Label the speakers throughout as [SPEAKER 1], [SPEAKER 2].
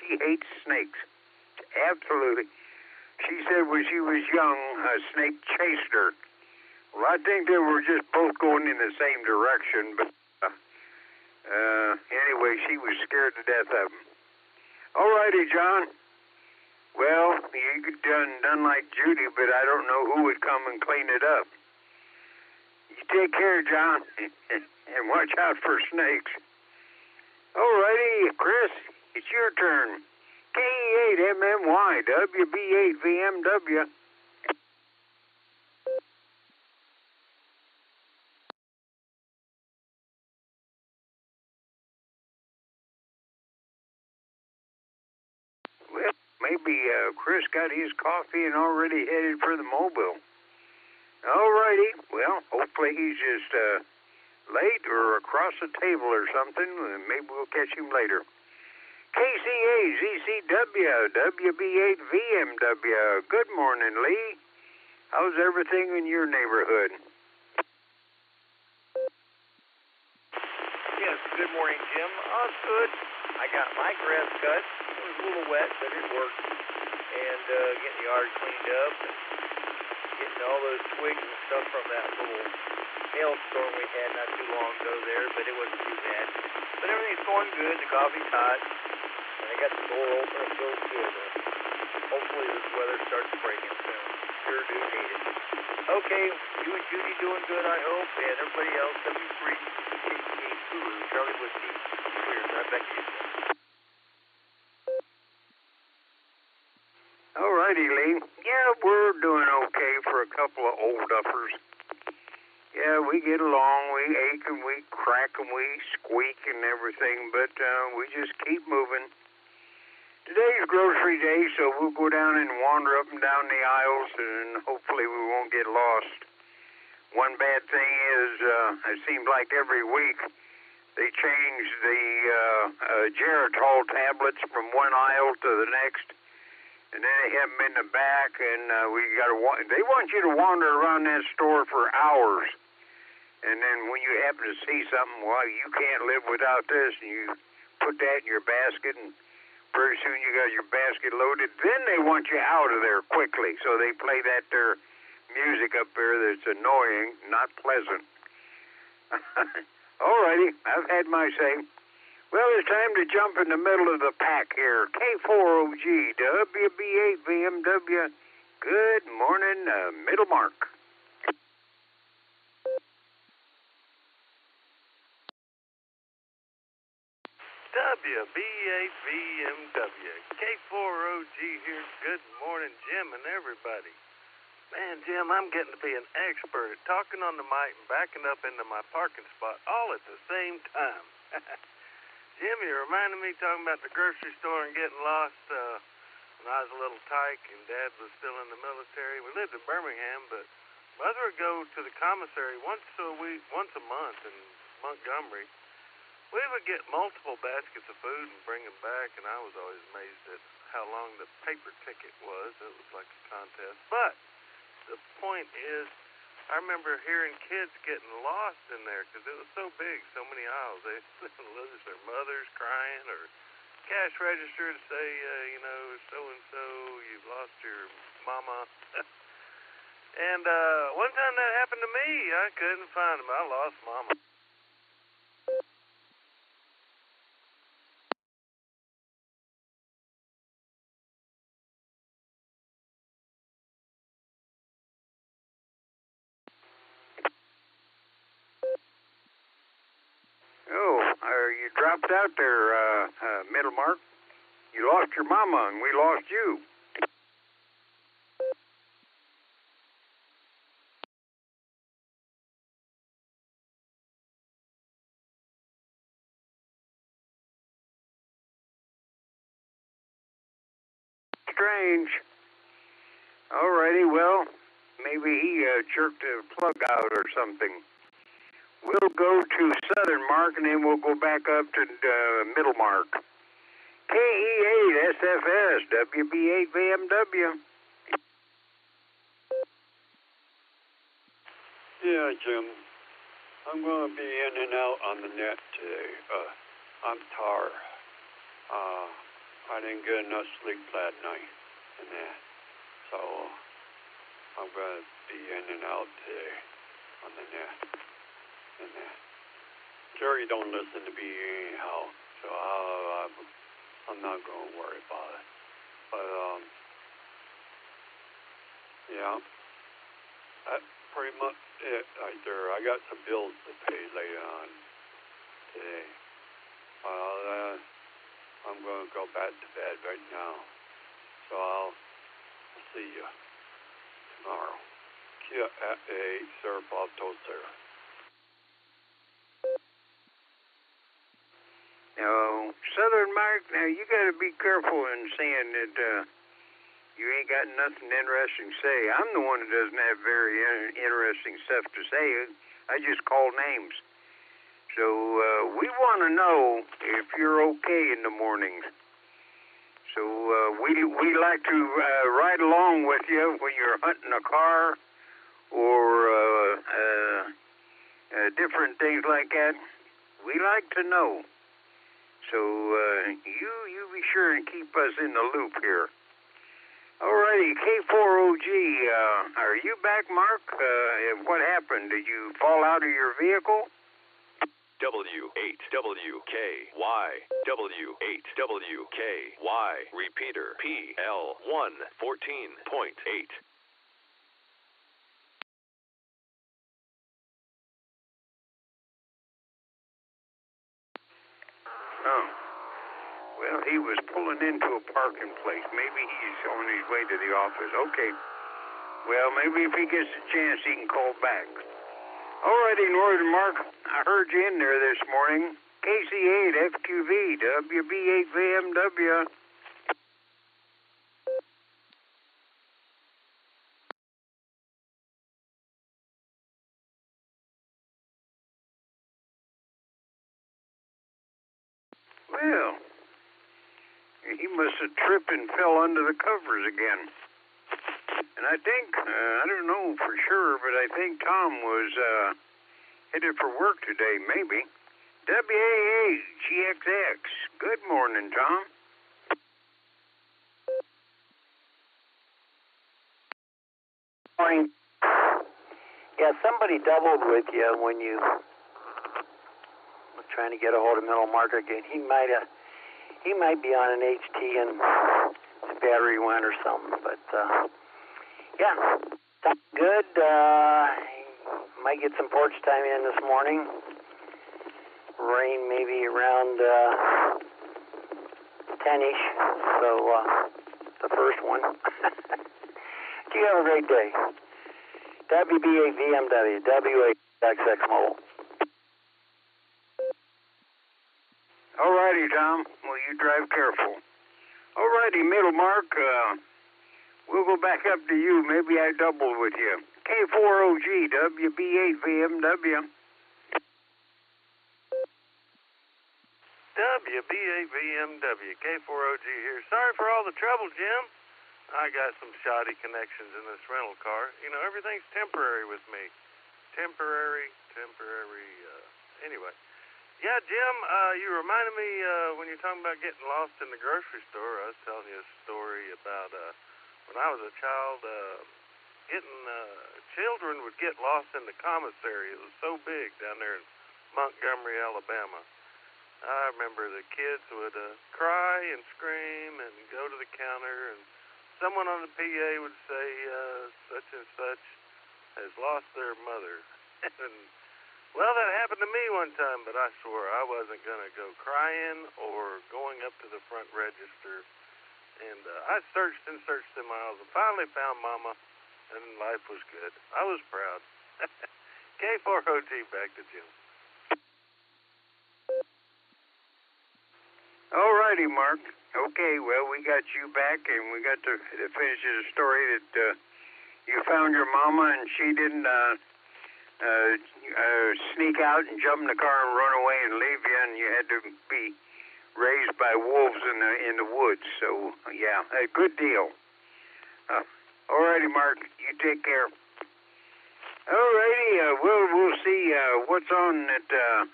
[SPEAKER 1] she hates snakes. Absolutely. She said when she was young, a snake chased her. Well, I think they were just both going in the same direction, but anyway, she was scared to death of them. All righty, John. Well, you done like Judy, but I don't know who would come and clean it up. You take care, John, and watch out for snakes. All righty, Chris, it's your turn. KE8MMY, WB8VMW. Well, maybe Chris got his coffee and already headed for the mobile. All righty. Well, hopefully he's just late or across the table or something. Maybe we'll catch him later. KCA-ZCW, WB8VMW. Good morning, Lee. How's everything in your neighborhood?
[SPEAKER 2] Yes, good morning, Jim. Oh, it's good. I got my grass cut. It was a little wet, but it worked. And getting the yard cleaned up and getting all those twigs and stuff from that little hailstorm we had not too long ago there, but it wasn't too bad. But everything's going good. The coffee's hot. And I got the door open. It feels good. Hopefully this weather starts breaking soon. Sure do need it. Okay, you and Judy doing good, I hope, and everybody else, W3, Charlie Whiskey. Cheers. Right back to you.
[SPEAKER 1] All righty, Lee. Yeah, we're doing okay for a couple of old duffers. Yeah, we get along, we ache and we crack and we squeak and everything, but we just keep moving. Today's grocery day, so we'll go down and wander up and down the aisles, and hopefully we won't get lost. One bad thing is, it seems like every week they change the Geritol tablets from one aisle to the next, and then they have them in the back, and they want you to wander around that store for hours. And then when you happen to see something, well, you can't live without this, and you put that in your basket, and pretty soon you got your basket loaded. Then they want you out of there quickly, so they play that there music up there that's annoying, not pleasant. All righty, I've had my say. Well, it's time to jump in the middle of the pack here. K4OG, WB8VMW. Good morning, Middle Mark.
[SPEAKER 3] WB8VMW, K4OG here. Good morning, Jim and everybody. Man, Jim, I'm getting to be an expert at talking on the mic and backing up into my parking spot all at the same time. Jim, you reminded me talking about the grocery store and getting lost when I was a little tyke and Dad was still in the military. We lived in Birmingham, but Mother would go to the commissary once a month in Montgomery. We would get multiple baskets of food and bring them back, and I was always amazed at how long the paper ticket was. It was like a contest. But the point is, I remember hearing kids getting lost in there because it was so big, so many aisles. They lose their mothers crying or cash register to say, so-and-so, you've lost your mama. And one time that happened to me. I couldn't find them. I lost mama.
[SPEAKER 1] You dropped out there, Middle Mark. You lost your mama, and we lost you. Strange. All righty, well, maybe he jerked a plug out or something. We'll go to Southern Mark, and then we'll go back up to Middle Mark. KE8SFS, WB8VMW.
[SPEAKER 4] Yeah, Jim. I'm going to be in and out on the net today. I'm tired. I didn't get enough sleep last night. And so I'm going to be in and out today on the net. And Jerry don't listen to me anyhow, so I'm not going to worry about it. But, yeah, that's pretty much it right there. I got some bills to pay later on today. I'm going to go back to bed right now. So I'll see you tomorrow. Kia at 8, Sir Bob Toaster.
[SPEAKER 1] Now, Southern Mike, now you got to be careful in saying that you ain't got nothing interesting to say. I'm the one that doesn't have very interesting stuff to say. I just call names. So we want to know if you're okay in the mornings. So we like to ride along with you when you're hunting a car or different things like that. We like to know. So you be sure and keep us in the loop here. Alrighty, K4OG, are you back, Mark? What happened? Did you fall out of your vehicle?
[SPEAKER 5] W8WKY, W8WKY, repeater PL114.8.
[SPEAKER 1] Oh. Well, he was pulling into a parking place. Maybe he's on his way to the office. Okay. Well, maybe if he gets a chance, he can call back. Alrighty, Northern Mark, I heard you in there this morning. KC8 FQV, WB8 VMW. Well, he must have tripped and fell under the covers again. And I think, I don't know for sure, but I think Tom was headed for work today, maybe. WAA GXX. Good morning, Tom.
[SPEAKER 6] Morning. Yeah, somebody doubled with you when you were trying to get a hold of Middle Mark again. He might be on an HT and his battery went or something, but yeah, that's good. Might get some porch time in this morning. Rain maybe around 10-ish, so the first one. You have a great day. WB8 VMW, W8XX Mobile.
[SPEAKER 1] Alrighty, Tom. Well, you drive careful. Alrighty, Middle Mark, we'll go back up to you. Maybe I doubled with you. K4OG, WB8 VMW.
[SPEAKER 3] WB8 VMW, K4OG here. Sorry for all the trouble, Jim. I got some shoddy connections in this rental car. You know, everything's temporary with me. Temporary, anyway. Yeah, Jim, you reminded me when you're talking about getting lost in the grocery store. I was telling you a story about when I was a child, children would get lost in the commissary. It was so big down there in Montgomery, Alabama. I remember the kids would cry and scream and go to the counter, and someone on the PA would say, such and such has lost their mother. And, well, that happened to me one time, but I swore I wasn't going to go crying or going up to the front register. And I searched and searched the miles and finally found Mama, and life was good. I was proud. K4OG, back to Jim.
[SPEAKER 1] All righty, Mark. Okay, well, we got you back, and we got to finish the story that you found your mama, and she didn't sneak out and jump in the car and run away and leave you, and you had to be raised by wolves in the woods. So, yeah, a good deal. All righty, Mark. You take care. All righty, we'll see what's on at the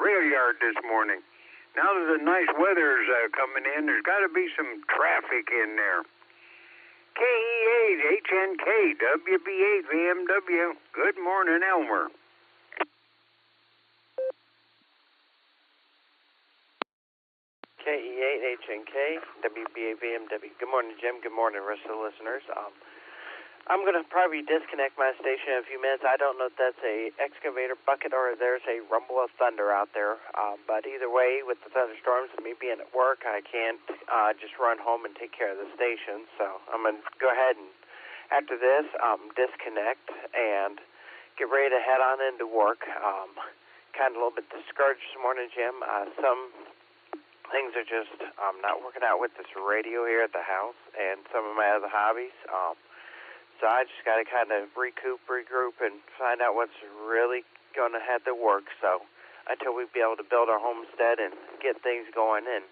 [SPEAKER 1] rail yard this morning. now that the nice weather's coming in, there's got to be some traffic in there. KE8, HNK, WB8, VMW. Good morning, Elmer.
[SPEAKER 7] KE8, HNK, WB8, VMW. Good morning, Jim. Good morning, rest of the listeners. I'm going to probably disconnect my station in a few minutes. I don't know if that's a excavator bucket or there's a rumble of thunder out there. But either way, with the thunderstorms and me being at work, I can't just run home and take care of the station. So I'm going to go ahead and, after this, disconnect and get ready to head on into work. Kind of a little bit discouraged this morning, Jim. Some things are just not working out with this radio here at the house and some of my other hobbies. So I just got to kind of regroup, and find out what's really going to have to work. So until we be able to build our homestead and get things going, and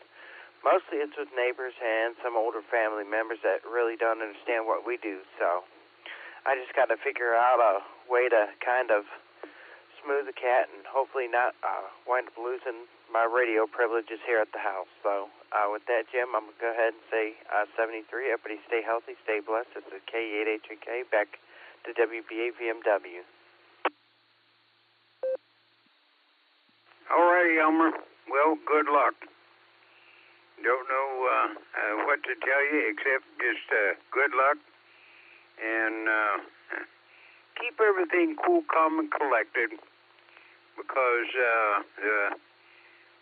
[SPEAKER 7] mostly it's with neighbors and some older family members that really don't understand what we do. So I just got to figure out a way to kind of smooth the cat and hopefully not wind up losing my radio privileges here at the house. So with that, Jim, I'm going to go ahead and say 73. Everybody stay healthy, stay blessed. It's a K8HK back to WB8 VMW.
[SPEAKER 1] All righty, Elmer. Well, good luck. Don't know what to tell you except just good luck. And keep everything cool, calm, and collected. Because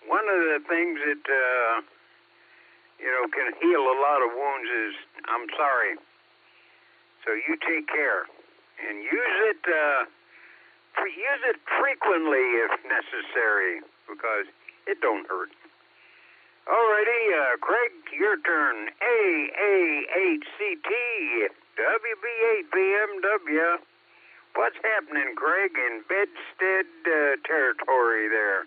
[SPEAKER 1] one of the things that can heal a lot of wounds is I'm sorry. So you take care and use it frequently if necessary, because it don't hurt. Alrighty, Craig, your turn. AAHCT WB8 BMW. What's happening, Craig, in Bedstead territory there?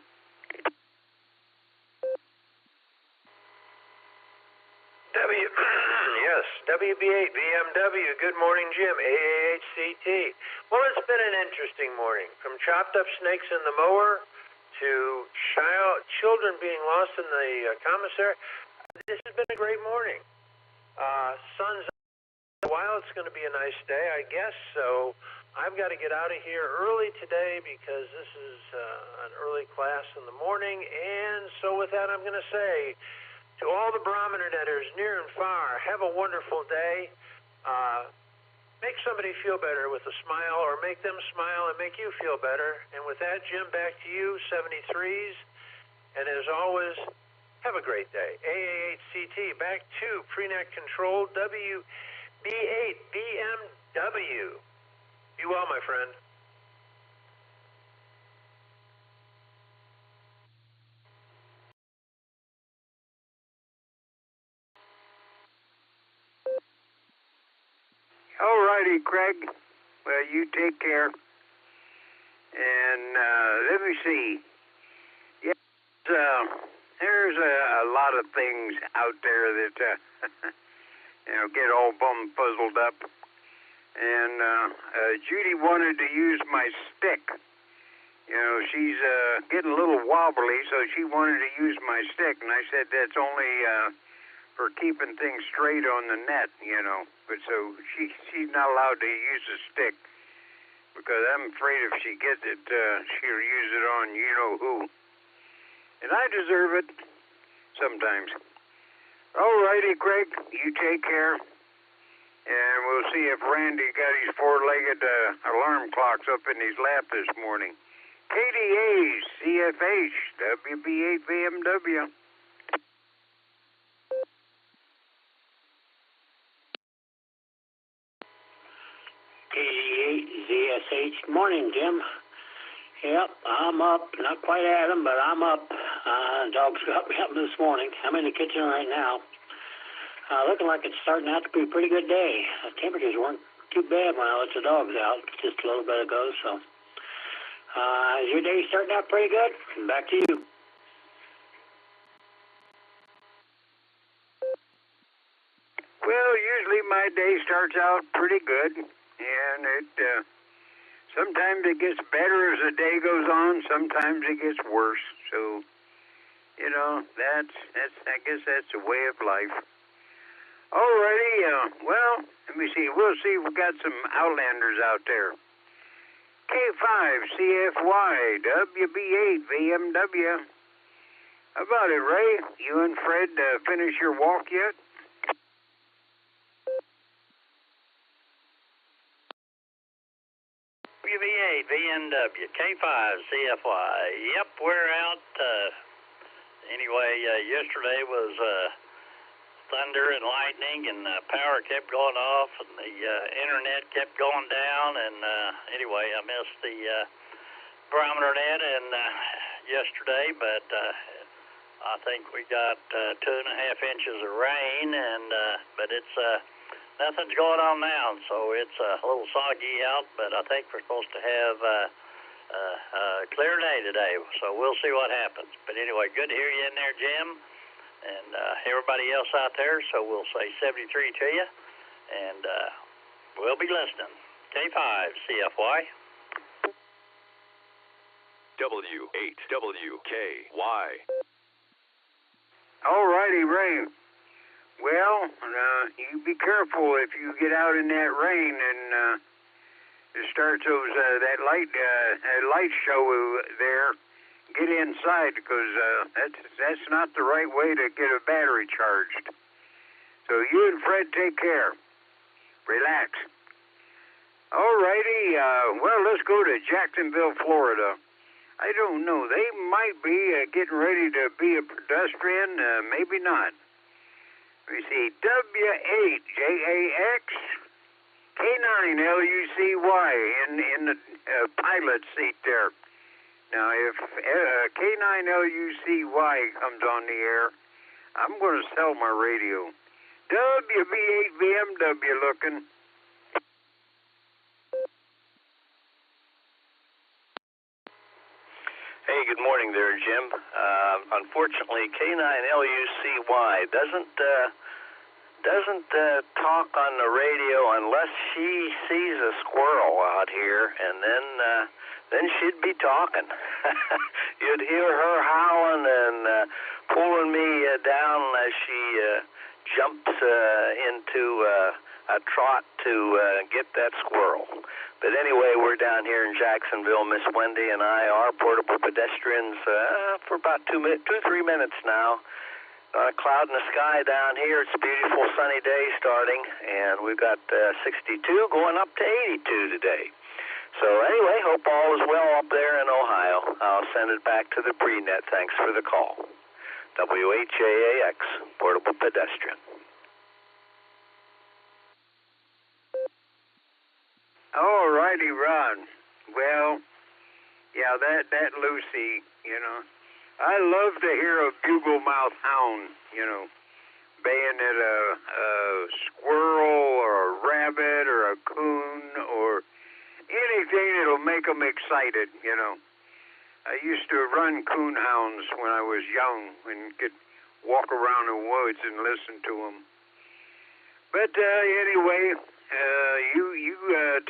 [SPEAKER 8] Yes, WB8 BMW. Good morning, Jim. AAHCT. Well, it's been an interesting morning. From chopped up snakes in the mower to children being lost in the commissary. This has been a great morning. Sun's out. While it's going to be a nice day, I guess. So I've got to get out of here early today because this is an early class in the morning. And so with that, I'm going to say, to all the Barometer Netters near and far, have a wonderful day. Make somebody feel better with a smile, or make them smile and make you feel better. And with that, Jim, back to you, 73s. And as always, have a great day. AAHCT, back to pre-net control WB8 BMW. Be well, my friend.
[SPEAKER 1] All righty, Craig. Well, you take care. And let me see. Yes, there's a lot of things out there that get all puzzled up. And Judy wanted to use my stick. She's getting a little wobbly, so she wanted to use my stick. And I said that's only for keeping things straight on the net, But so she's not allowed to use a stick, because I'm afraid if she gets it, she'll use it on you-know-who. And I deserve it sometimes. All righty, Craig, you take care. And we'll see if Randy got his four-legged alarm clocks up in his lap this morning. KDA's CFH, WB8 BMW.
[SPEAKER 6] ZSH. Morning, Jim. Yep, I'm up. Not quite at 'em, but I'm up. Dogs got me up this morning. I'm in the kitchen right now. Looking like it's starting out to be a pretty good day. The temperatures weren't too bad when I let the dogs out just a little bit ago. So, is your day starting out pretty good? Back to you.
[SPEAKER 1] Well, usually my day starts out pretty good, and it sometimes it gets better as the day goes on. Sometimes it gets worse. So You know, that's I guess that's the way of life. Alrighty, well, let me see. We'll see if we got some Outlanders out there. K5 CFY WB8 VMW. How about it, Ray? You and Fred finish your walk yet?
[SPEAKER 9] WB8 VMW K5 CFY. Yep, we're out. Anyway, yesterday was thunder and lightning, and power kept going off, and the internet kept going down. And anyway, I missed the Barometer Net and yesterday, but I think we got 2.5 inches of rain, and but it's nothing's going on now, so it's a little soggy out. But I think we're supposed to have a clear day today, so we'll see what happens. But anyway, good to hear you in there, Jim, and everybody else out there. So we'll say 73 to you, and we'll be listening. K5 CFY.
[SPEAKER 5] W8WKY.
[SPEAKER 1] All righty, Ray. Well, you be careful if you get out in that rain and it starts those that light show there. Get inside, because that's not the right way to get a battery charged. So you and Fred take care. Relax. All righty. Well, let's go to Jacksonville, Florida. I don't know. They might be getting ready to be a pedestrian. Maybe not. Let me see. W8JAX K9LUCY in the pilot seat there. Now, if K9LUCY comes on the air, I'm going to sell my radio. WB8 BMW looking.
[SPEAKER 10] Hey, good morning there, Jim. Unfortunately, K9LUCY doesn't talk on the radio unless she sees a squirrel out here, and then she'd be talking. You'd hear her howling and pulling me down as she jumps into a trot to get that squirrel. But anyway, we're down here in Jacksonville. Miss Wendy and I are portable pedestrians for about 2-3 minutes now. A cloud in the sky down here. It's a beautiful sunny day starting, and we've got 62 going up to 82 today. So anyway, hope all is well up there in Ohio. I'll send it back to the pre-net. Thanks for the call. WHAAX, portable pedestrian.
[SPEAKER 1] All righty, Ron. Well, yeah, that Lucy, you know. I love to hear a bugle mouth hound, you know, baying at a squirrel or a rabbit or a coon or anything that'll make them excited, you know. I used to run coon hounds when I was young and could walk around the woods and listen to them. But anyway, you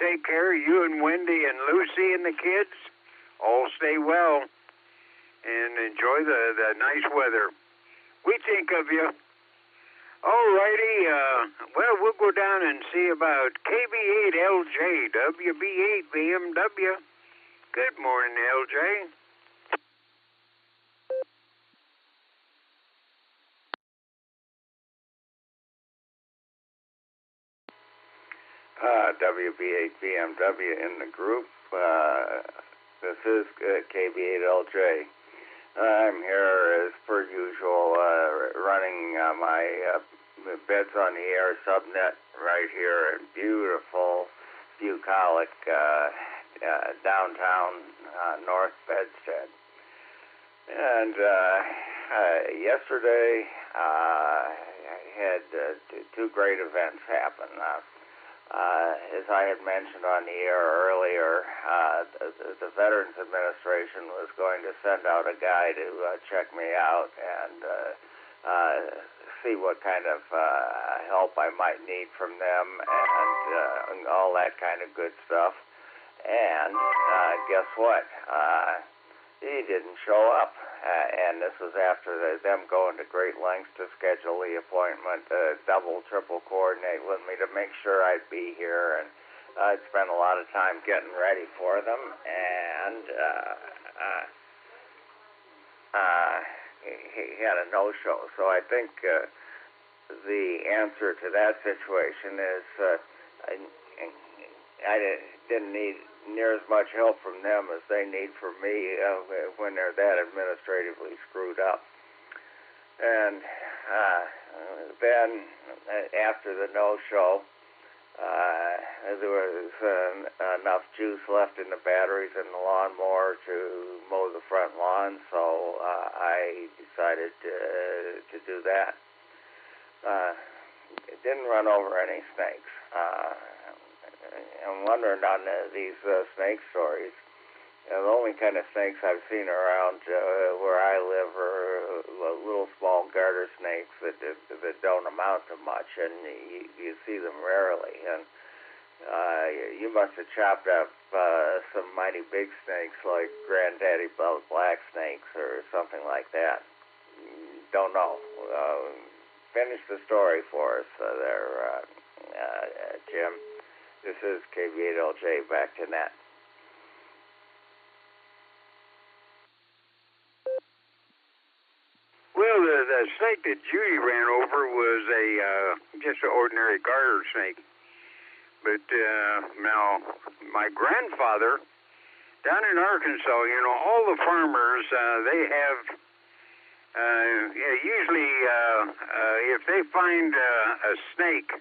[SPEAKER 1] take care. You and Wendy and Lucy and the kids all stay well and enjoy the nice weather. We think of you. All righty. Well, we'll go down and see about KB8LJ, WB8 BMW. Good morning, LJ.
[SPEAKER 11] WB8 BMW in the group. This is KB8LJ. I'm here as per usual, running my Beds on the Air subnet right here in beautiful, bucolic downtown North Bedstead. And yesterday I had two great events happen. As I had mentioned on the air earlier, the Veterans Administration was going to send out a guy to check me out and see what kind of help I might need from them and all that kind of good stuff. And guess what? He didn't show up. and this was after them going to great lengths to schedule the appointment, double, triple coordinate with me to make sure I'd be here, and I'd spent a lot of time getting ready for them, and he had a no-show. So I think the answer to that situation is I didn't need near as much help from them as they need from me when they're that administratively screwed up. And then after the no-show, there was enough juice left in the batteries and the lawnmower to mow the front lawn, so I decided to do that. It didn't run over any snakes. I'm wondering on these snake stories, the only kind of snakes I've seen around where I live are little small garter snakes that don't amount to much, and you see them rarely. And you must have chopped up some mighty big snakes like Granddaddy Black Snakes or something like that. Don't know. Finish the story for us there, Jim. This is KB8LJ, back to net.
[SPEAKER 1] Well, the snake that Judy ran over was just an ordinary garter snake. But now, my grandfather, down in Arkansas, all the farmers, they have, usually if they find a snake,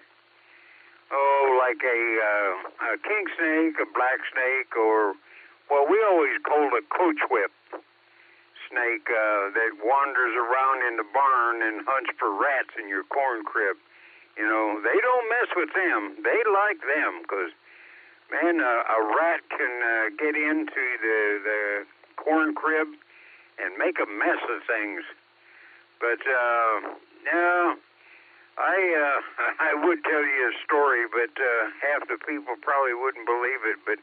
[SPEAKER 1] like a king snake, a black snake, or, well, we always called a coach whip snake that wanders around in the barn and hunts for rats in your corn crib. They don't mess with them. They like them because, man, a rat can get into the corn crib and make a mess of things. But, no, I would tell you a story, but half the people probably wouldn't believe it, but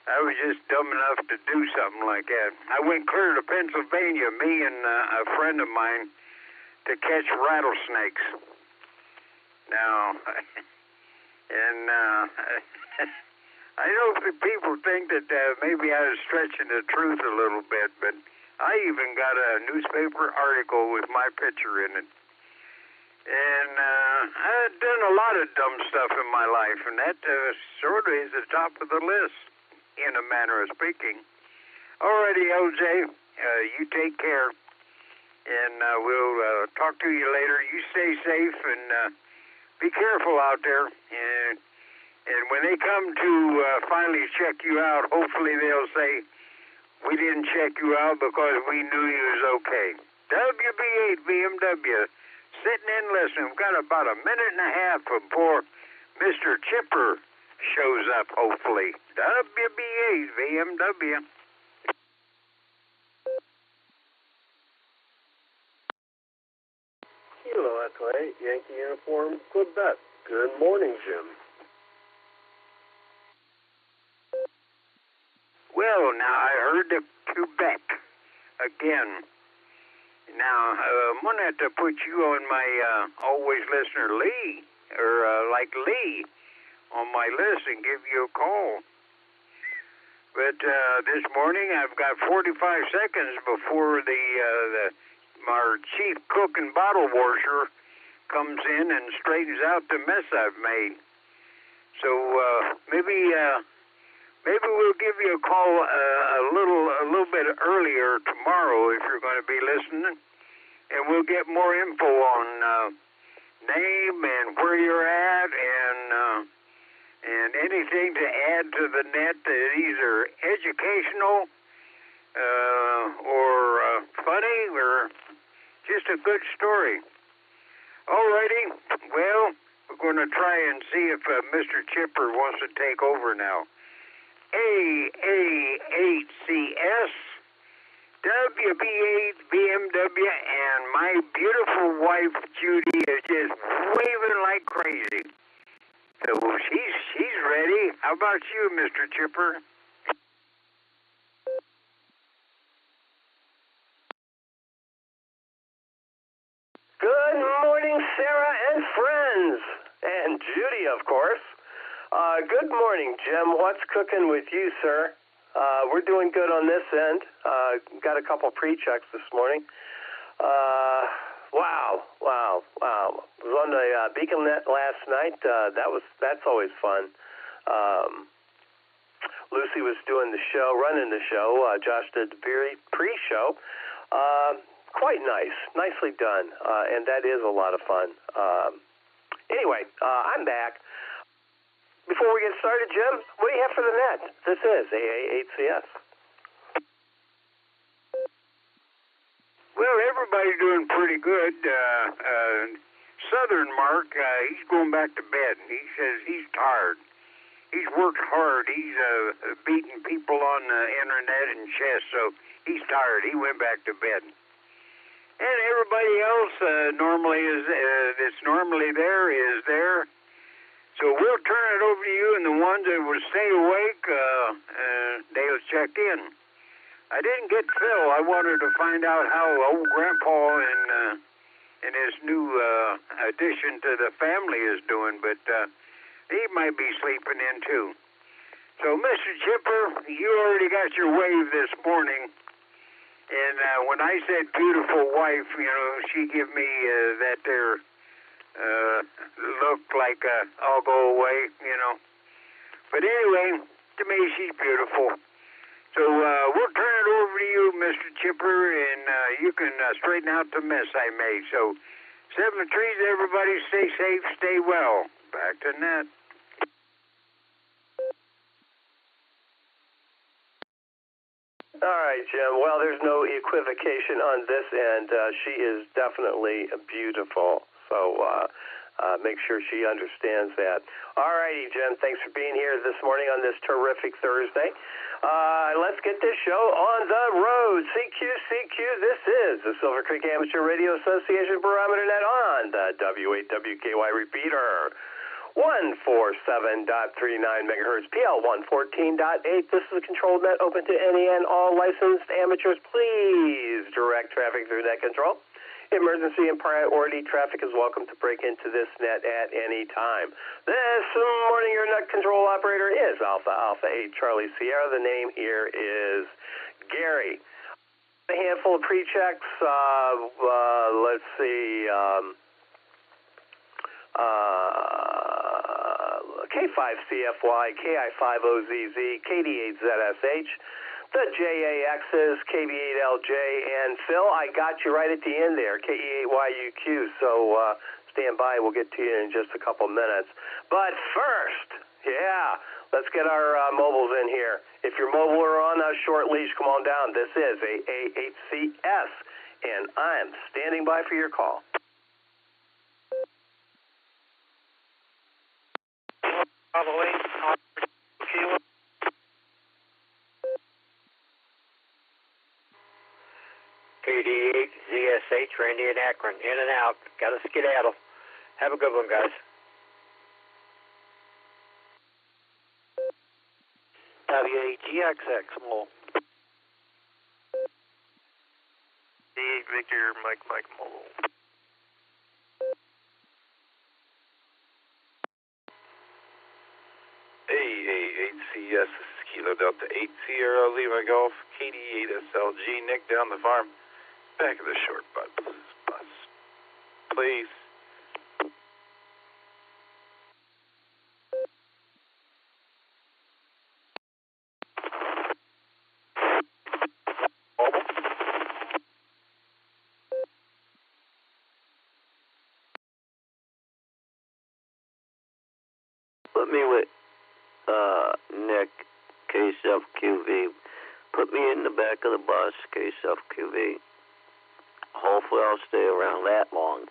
[SPEAKER 1] I was just dumb enough to do something like that. I went clear to Pennsylvania, me and a friend of mine, to catch rattlesnakes. Now, and I know people think that maybe I was stretching the truth a little bit, but I even got a newspaper article with my picture in it. And I've done a lot of dumb stuff in my life, and that sort of is the top of the list, in a manner of speaking. Alrighty, LJ, you take care, and we'll talk to you later. You stay safe, and be careful out there. And when they come to finally check you out, hopefully they'll say, we didn't check you out because we knew you was okay. WB8 BMW. Sitting in listening. We've got about a minute and a half before Mr. Chipper shows up, hopefully. WB8 BMW.
[SPEAKER 12] Kilo Echo 8, Yankee Uniform, Quebec. Good morning, Jim.
[SPEAKER 1] Well, now I heard the Quebec again. Now, I'm going to have to put you on my always listener Lee, or like Lee, on my list and give you a call. But this morning I've got 45 seconds before our chief cook and bottle washer comes in and straightens out the mess I've made. So maybe we'll give you a call a little bit earlier tomorrow if you're going to be listening, and we'll get more info on name and where you're at and anything to add to the net that is either educational or funny or just a good story. Alrighty, well, we're going to try and see if Mr. Chipper wants to take over now. AA8CS, WB8 BMW, and my beautiful wife Judy is just waving like crazy. So she's ready. How about you, Mr. Chipper?
[SPEAKER 13] Good morning, Sarah and friends. And Judy, of course. Good morning, Jim. What's cooking with you, sir? We're doing good on this end. Got a couple pre-checks this morning. Wow. Was on the Beacon Net last night. That's always fun. Lucy was doing the show, running the show. Josh did the pre-show. Quite nice. Nicely done. And that is a lot of fun. Anyway, I'm back. Before we get started, Jim, what do you have for the net? This is AA8CS.
[SPEAKER 1] Well, everybody's doing pretty good. Southern Mark, he's going back to bed. He says he's tired. He's worked hard. He's beating people on the internet and chess, so he's tired. He went back to bed. And everybody else that's normally there is there. So we'll turn it over to you, and the ones that will stay awake, they'll check in. I didn't get Phil. I wanted to find out how old Grandpa and his new addition to the family is doing, but he might be sleeping in too. So, Mr. Chipper, you already got your wave this morning. And when I said beautiful wife, she give me that there look like I'll go away, But anyway, to me, she's beautiful. So we'll turn it over to you, Mr. Chipper, and you can straighten out the mess I made. So, 7 trees, everybody stay safe, stay well. Back to net.
[SPEAKER 13] All right, Jim. Well, there's no equivocation on this end. She is definitely beautiful. So make sure she understands that. All righty, Jim. Thanks for being here this morning on this terrific Thursday. Let's get this show on the road. CQ, this is the Silvercreek Amateur Radio Association Barometer Net on the W8WKY repeater. 147.39 megahertz, PL 114.8. This is a controlled net open to any and all licensed amateurs. Please direct traffic through net control. Emergency and priority traffic is welcome to break into this net at any time. This morning, your net control operator is Alpha 8 Charlie Sierra. The name here is Gary. A handful of pre-checks. Let's see. K5CFY, KI5OZZ, KD8ZSH, the JAXs, KB8LJ, and Phil, I got you right at the end there, KE8YUQ, so stand by, we'll get to you in just a couple minutes. But first, let's get our mobiles in here. If your mobile are on a short leash, come on down. This is AA8CS, and I'm standing by for your call.
[SPEAKER 14] KD8 ZSH, Randy and Akron, in and out. Got to skedaddle. Have a good one, guys.
[SPEAKER 15] W8GXX, Mole.
[SPEAKER 3] D8 Victor, Mike Mobile.
[SPEAKER 16] AA8CS, this is Kilo Delta 8 Sierra Lima Golf, KD8SLG, Nick down the farm. Back of the short bus, please.
[SPEAKER 15] Put me with Nick, K-Self-QV. Put me in the back of the bus, K-Self-QV. Hopefully I'll stay around that long.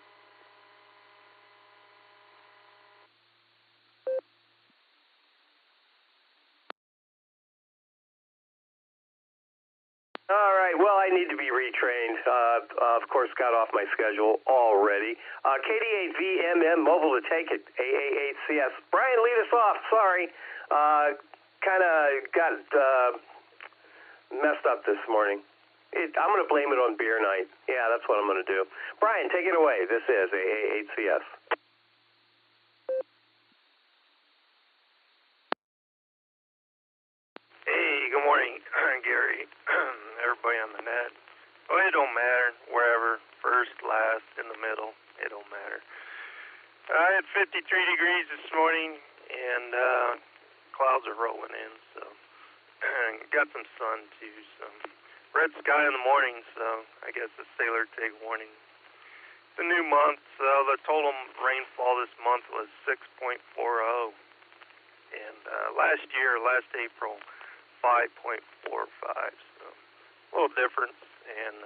[SPEAKER 13] All right, well, I need to be retrained. Of course, got off my schedule already. KD8VMM, mobile to take it, AA8CS. Brian, lead us off. Sorry. Kind of got messed up this morning. I'm going to blame it on beer night. Yeah, that's what I'm going to do. Brian, take it away. This is AA8CS.
[SPEAKER 17] Hey, good morning, Gary. Everybody on the net. Oh, it don't matter. Wherever. First, last, in the middle. It don't matter. I had 53 degrees this morning, and clouds are rolling in, so got some sun, too. So red sky in the morning, so I guess a sailor take warning. It's a new month, so the total rainfall this month was 6.40. And last April, 5.45. So a little difference. And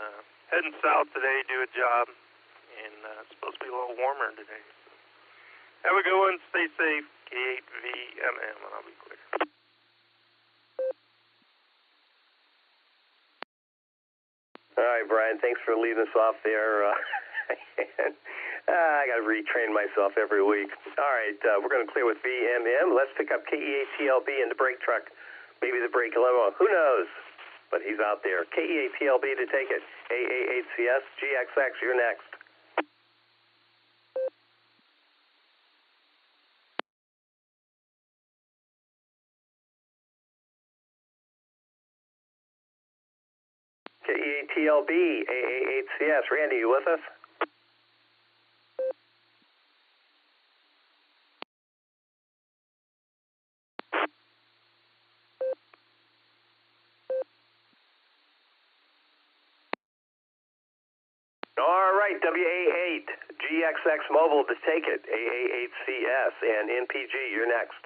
[SPEAKER 17] heading south today, do a job. And it's supposed to be a little warmer today. So have a good one. Stay safe. K8VMM, and I'll be clear.
[SPEAKER 13] All right, Brian, thanks for leading us off there. I got to retrain myself every week. All right, we're going to clear with VMM. Let's pick up KEATLB in the brake truck. Maybe the brake limo. Who knows? But he's out there. KEATLB to take it. AA8CS, GXX, you're next. KEATLB, AA8CS. Randy, you with us? All right, WA8, GXX Mobile to take it, AA8CS, and NPG, you're next.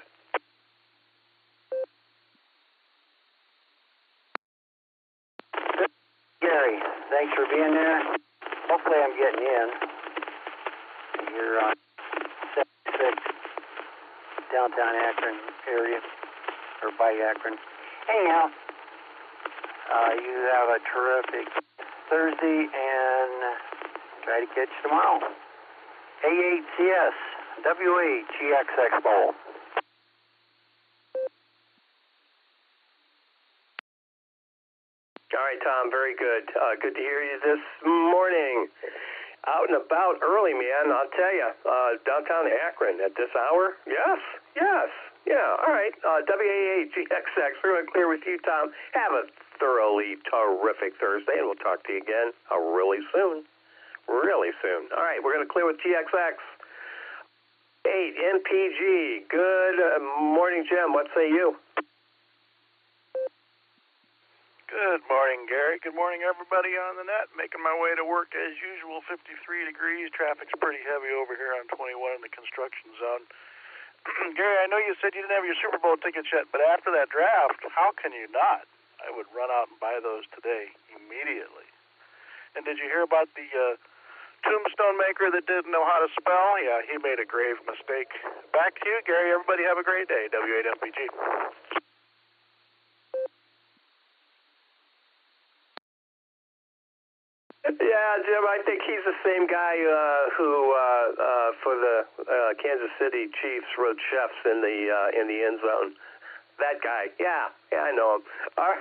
[SPEAKER 6] Gary, thanks for being there. Hopefully I'm getting in. You're on 76 downtown Akron area, or by Akron. Anyhow, you have a terrific Thursday and try to catch you tomorrow. A8CS, WA, GXX Bowl.
[SPEAKER 13] All right, Tom, very good. Good to hear you this morning. Out and about early, man, I'll tell you. Downtown Akron at this hour? Yes. Yeah, all right. WA8, GXX, we're going to clear with you, Tom. Have a thoroughly terrific Thursday, and we'll talk to you again really soon. Really soon. All right, we're going to clear with GXX. 8, NPG. Good morning, Jim. What say you?
[SPEAKER 17] Good morning, Gary. Good morning, everybody on the net. Making my way to work as usual, 53 degrees. Traffic's pretty heavy over here on 21 in the construction zone. Gary, I know you said you didn't have your Super Bowl tickets yet, but after that draft, how can you not? I would run out and buy those today, immediately. And did you hear about the tombstone maker that didn't know how to spell? Yeah, he made a grave mistake. Back to you, Gary. Everybody have a great day. W8MPG.
[SPEAKER 13] Yeah, Jim, I think he's the same guy who, for the Kansas City Chiefs, wrote chefs in the end zone. That guy. Yeah, I know him. All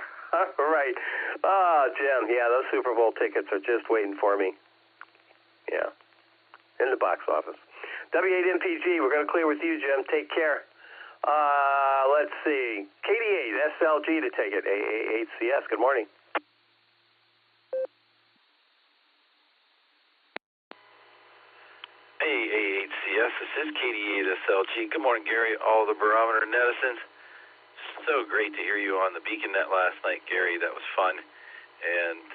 [SPEAKER 13] right. Oh, Jim, yeah, those Super Bowl tickets are just waiting for me. Yeah, in the box office. W8MPG, we're going to clear with you, Jim. Take care. Let's see. KD8, SLG to take it. AA8CS, good morning.
[SPEAKER 16] Hey, A8CS, this is KD8SLG. Good morning, Gary, all the Barometer Netizens. So great to hear you on the Beacon Net last night, Gary. That was fun. And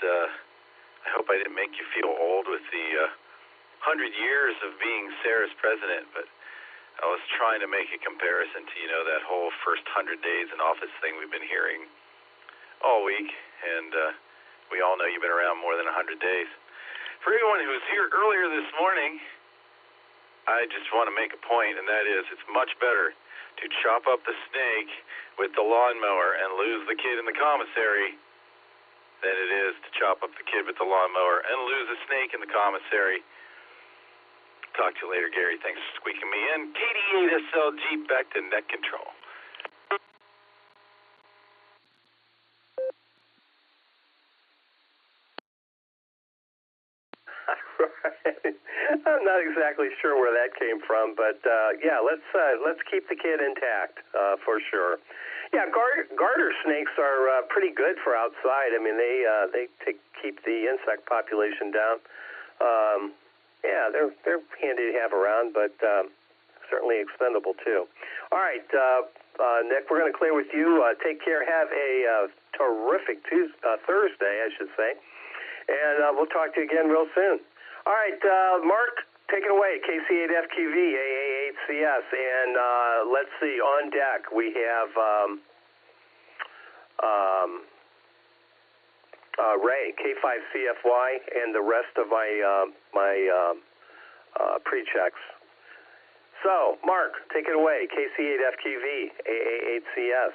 [SPEAKER 16] I hope I didn't make you feel old with the 100 years of being Sarah's president, but I was trying to make a comparison to, that whole first 100 days in office thing we've been hearing all week. And we all know you've been around more than 100 days. For anyone who was here earlier this morning, I just want to make a point, and that is it's much better to chop up the snake with the lawnmower and lose the kid in the commissary than it is to chop up the kid with the lawnmower and lose a snake in the commissary. Talk to you later, Gary. Thanks for squeaking me in. KD8SLG, back to net control.
[SPEAKER 13] I'm not exactly sure where that came from, but yeah, let's keep the kid intact for sure. Yeah, garter snakes are pretty good for outside. I mean, they keep the insect population down. Yeah, they're handy to have around, but certainly expendable too. All right, Nick, we're going to clear with you. Take care. Have a terrific Thursday, I should say, and we'll talk to you again real soon. All right, Mark, take it away. KC8FQV, AA8CS, and let's see. On deck we have Ray, K5CFY, and the rest of my pre-checks. So, Mark, take it away. KC8FQV, AA8CS.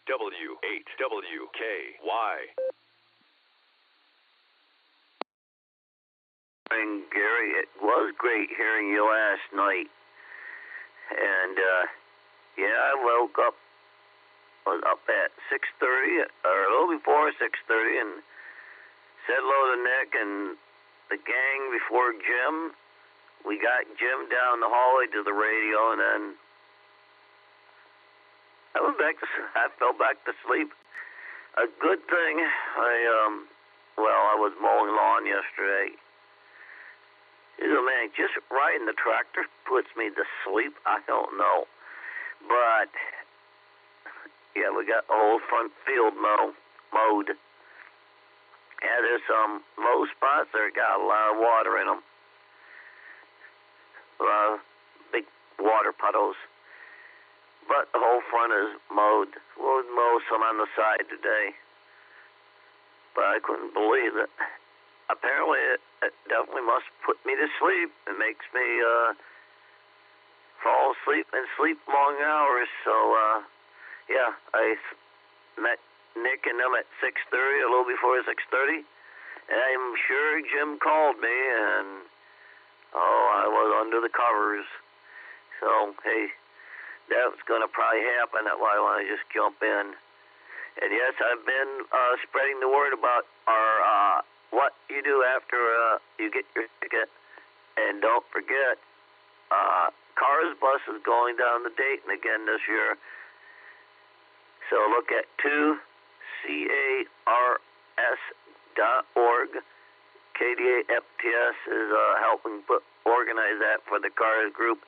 [SPEAKER 5] W8WKY.
[SPEAKER 15] And Gary, it was great hearing you last night. And, yeah, I was up at 6:30, or a little before 6:30, and said hello to Nick and the gang before Jim. We got Jim down the hallway to the radio, and then I fell back to sleep. A good thing, I was mowing lawn yesterday. You know, man, just riding the tractor puts me to sleep. I don't know. But, yeah, we got the whole front field mowed. Yeah, there's some low spots that got a lot of water in them. Big water puddles. But the whole front is mowed. We'll mow some on the side today. But I couldn't believe it. Apparently, it definitely must put me to sleep. It makes me fall asleep and sleep long hours. So, yeah, I met Nick and them at 6:30, a little before 6:30. And I'm sure Jim called me, and I was under the covers. So, hey, that's going to probably happen. That's why I want to just jump in. And yes, I've been spreading the word about our what you do after you get your ticket. And don't forget, Cars Bus is going down to Dayton again this year. So look at 2cars.org. KDA FTS is helping organize that for the Cars group.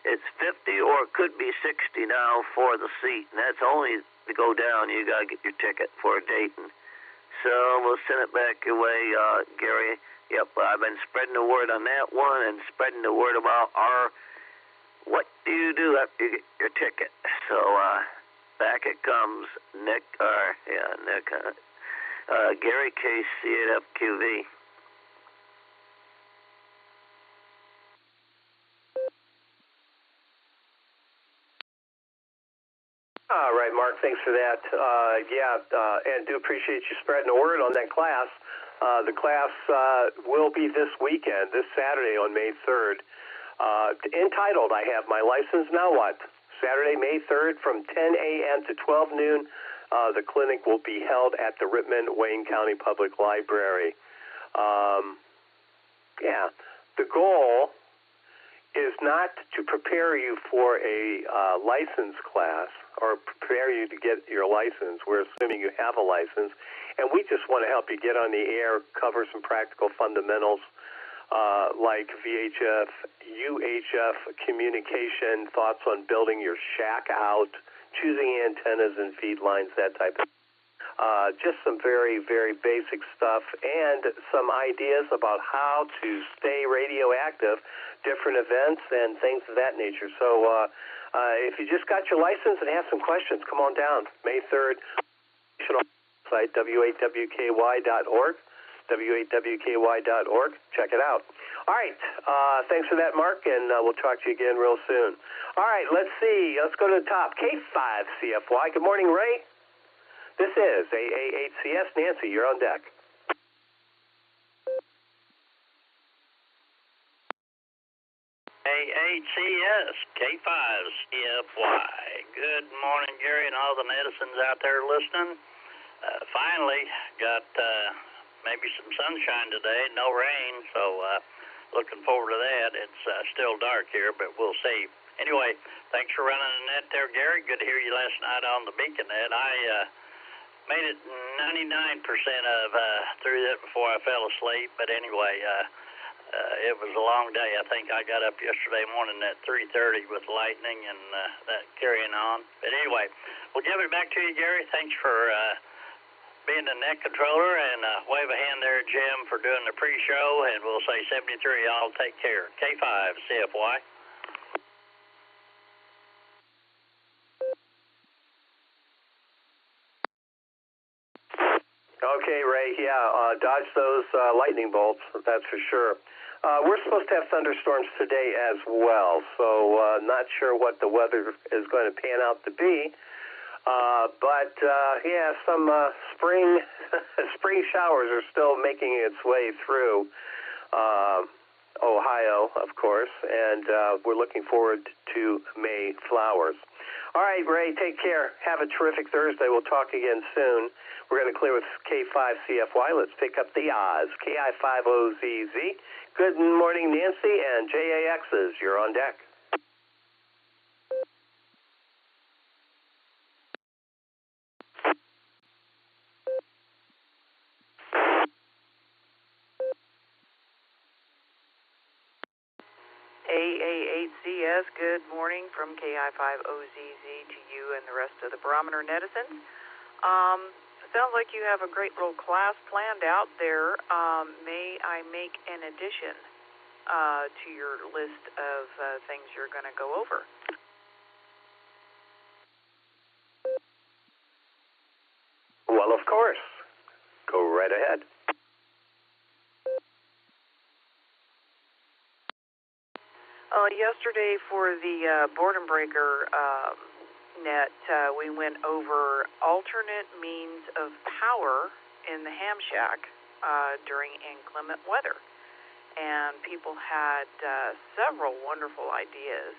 [SPEAKER 15] It's 50 or it could be 60 now for the seat, and that's only to go down. You got to get your ticket for Dayton. So we'll send it back your way, Gary. Yep, I've been spreading the word on that one and spreading the word about what do you do after you get your ticket. So back it comes, Nick, Gary KC8FQV.
[SPEAKER 13] All right, Mark, thanks for that. And do appreciate you spreading the word on that class. The class will be this weekend, this Saturday on May 3rd. Entitled, I Have My License, Now What? Saturday, May 3rd from 10 a.m. to 12 noon. The clinic will be held at the Rittman Wayne County Public Library. The goal is not to prepare you for a license class or prepare you to get your license. We're assuming you have a license, and we just want to help you get on the air, cover some practical fundamentals like VHF, UHF communication, thoughts on building your shack out, choosing antennas and feed lines, that type of just some very, very basic stuff, and some ideas about how to stay radioactive, different events, and things of that nature. So if you just got your license and have some questions, come on down. May 3rd, site, w8wky.org, w8wky.org. Check it out. All right. Thanks for that, Mark, and we'll talk to you again real soon. All right, let's see. Let's go to the top. K5CFY. Good morning, Ray. This is AA8CS. Nancy, you're on deck.
[SPEAKER 9] AA8CS, K5CFY. Good morning, Gary, and all the netizens out there listening. Finally got maybe some sunshine today, no rain, so looking forward to that. It's still dark here, but we'll see. Anyway, thanks for running the net there, Gary. Good to hear you last night on the Beacon Net. I made it 99% of through that before I fell asleep, but anyway, it was a long day. I think I got up yesterday morning at 3:30 with lightning and that carrying on. But anyway, we'll give it back to you, Gary. Thanks for being the net controller, and wave a hand there, Jim, for doing the pre-show, and we'll say 73, y'all take care. K5, CFY.
[SPEAKER 13] Okay, Ray, dodge those lightning bolts, that's for sure. We're supposed to have thunderstorms today as well, so not sure what the weather is going to pan out to be. But some spring spring showers are still making its way through Ohio, of course, and we're looking forward to May flowers. All right, Ray, take care. Have a terrific Thursday. We'll talk again soon. We're going to clear with K5CFY. Let's pick up the Oz. KI5OZZ. Good morning, Nancy, and JAXs. You're on deck.
[SPEAKER 18] AA8CS, good morning from KI5OZZ to you and the rest of the Barometer netizens. Sounds like you have a great little class planned out there. May I make an addition to your list of things you're going to go over?
[SPEAKER 13] Well, of course. Go right ahead.
[SPEAKER 18] Yesterday for the Boredom Breaker net, we went over alternate means of power in the ham shack during inclement weather. And people had several wonderful ideas.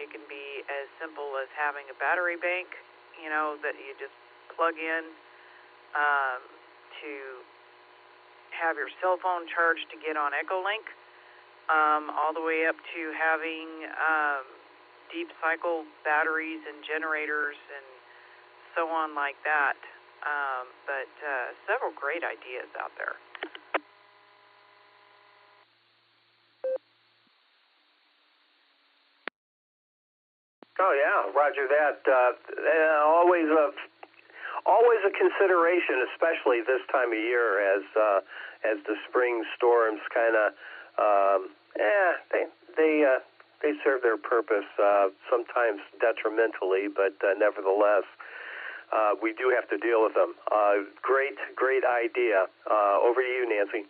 [SPEAKER 18] It can be as simple as having a battery bank, that you just plug in to have your cell phone charged to get on EchoLink, all the way up to having deep cycle batteries and generators and so on like that. But several great ideas out there.
[SPEAKER 13] Oh yeah, Roger that. Always a consideration, especially this time of year, as the spring storms kind of they serve their purpose, sometimes detrimentally, but nevertheless, we do have to deal with them. Great idea. Over to you, Nancy.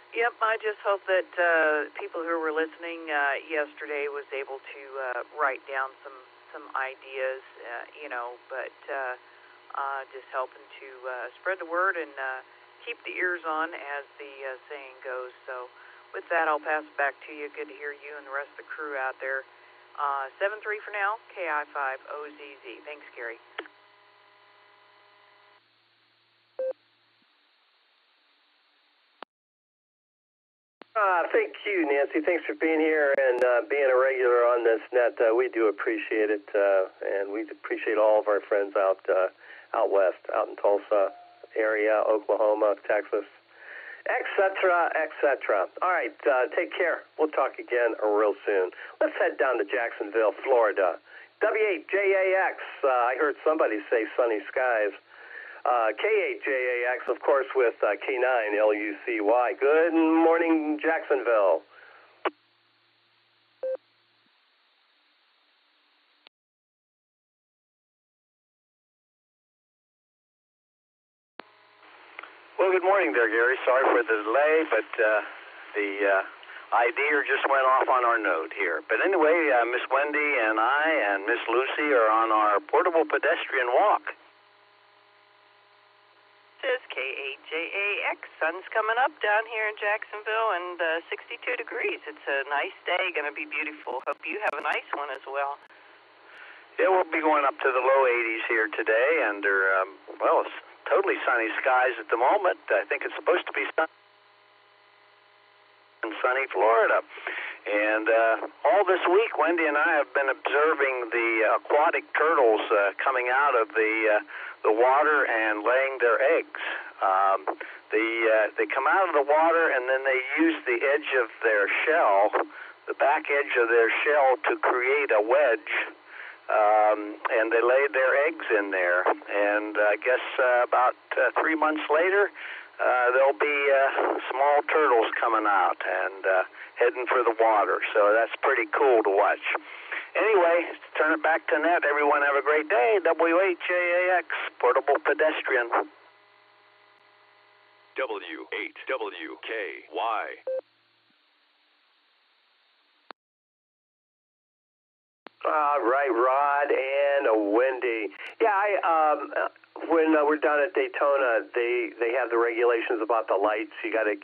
[SPEAKER 18] Yep, I just hope that people who were listening yesterday was able to write down some ideas, but just helping to spread the word and keep the ears on, as the saying goes. So with that, I'll pass it back to you. Good to hear you and the rest of the crew out there. 7-3 for now, KI5OZZ. Thanks, Gary.
[SPEAKER 13] Thank you, Nancy. Thanks for being here and being a regular on this net. We do appreciate it, and we appreciate all of our friends out west, out in Tulsa area, Oklahoma, Texas, etc., etc. All right, take care. We'll talk again real soon. Let's head down to Jacksonville, Florida. W8JAX. I heard somebody say sunny skies. K8JAX, of course, with K9LUCY. Good morning, Jacksonville.
[SPEAKER 10] Well, good morning there, Gary. Sorry for the delay, but the IDer just went off on our node here. But anyway, Miss Wendy and I and Miss Lucy are on our portable pedestrian walk.
[SPEAKER 18] Says K8JAX. Sun's coming up down here in Jacksonville, and 62 degrees. It's a nice day, going to be beautiful. Hope you have a nice one as well.
[SPEAKER 10] Yeah, we'll be going up to the low 80s here today under, well, it's totally sunny skies at the moment. I think it's supposed to be sunny in sunny Florida. And all this week, Wendy and I have been observing the aquatic turtles coming out of the water and laying their eggs. They come out of the water and then they use the edge of their shell, the back edge of their shell, to create a wedge. And they lay their eggs in there. And I guess about 3 months later, there'll be small turtles coming out and heading for the water. So that's pretty cool to watch. Anyway, turn it back to Net. Everyone have a great day. WHAAX, Portable Pedestrian.
[SPEAKER 5] W8WKY.
[SPEAKER 13] All right, Rod and Wendy. Yeah, when we're down at Daytona, they have the regulations about the lights. You got to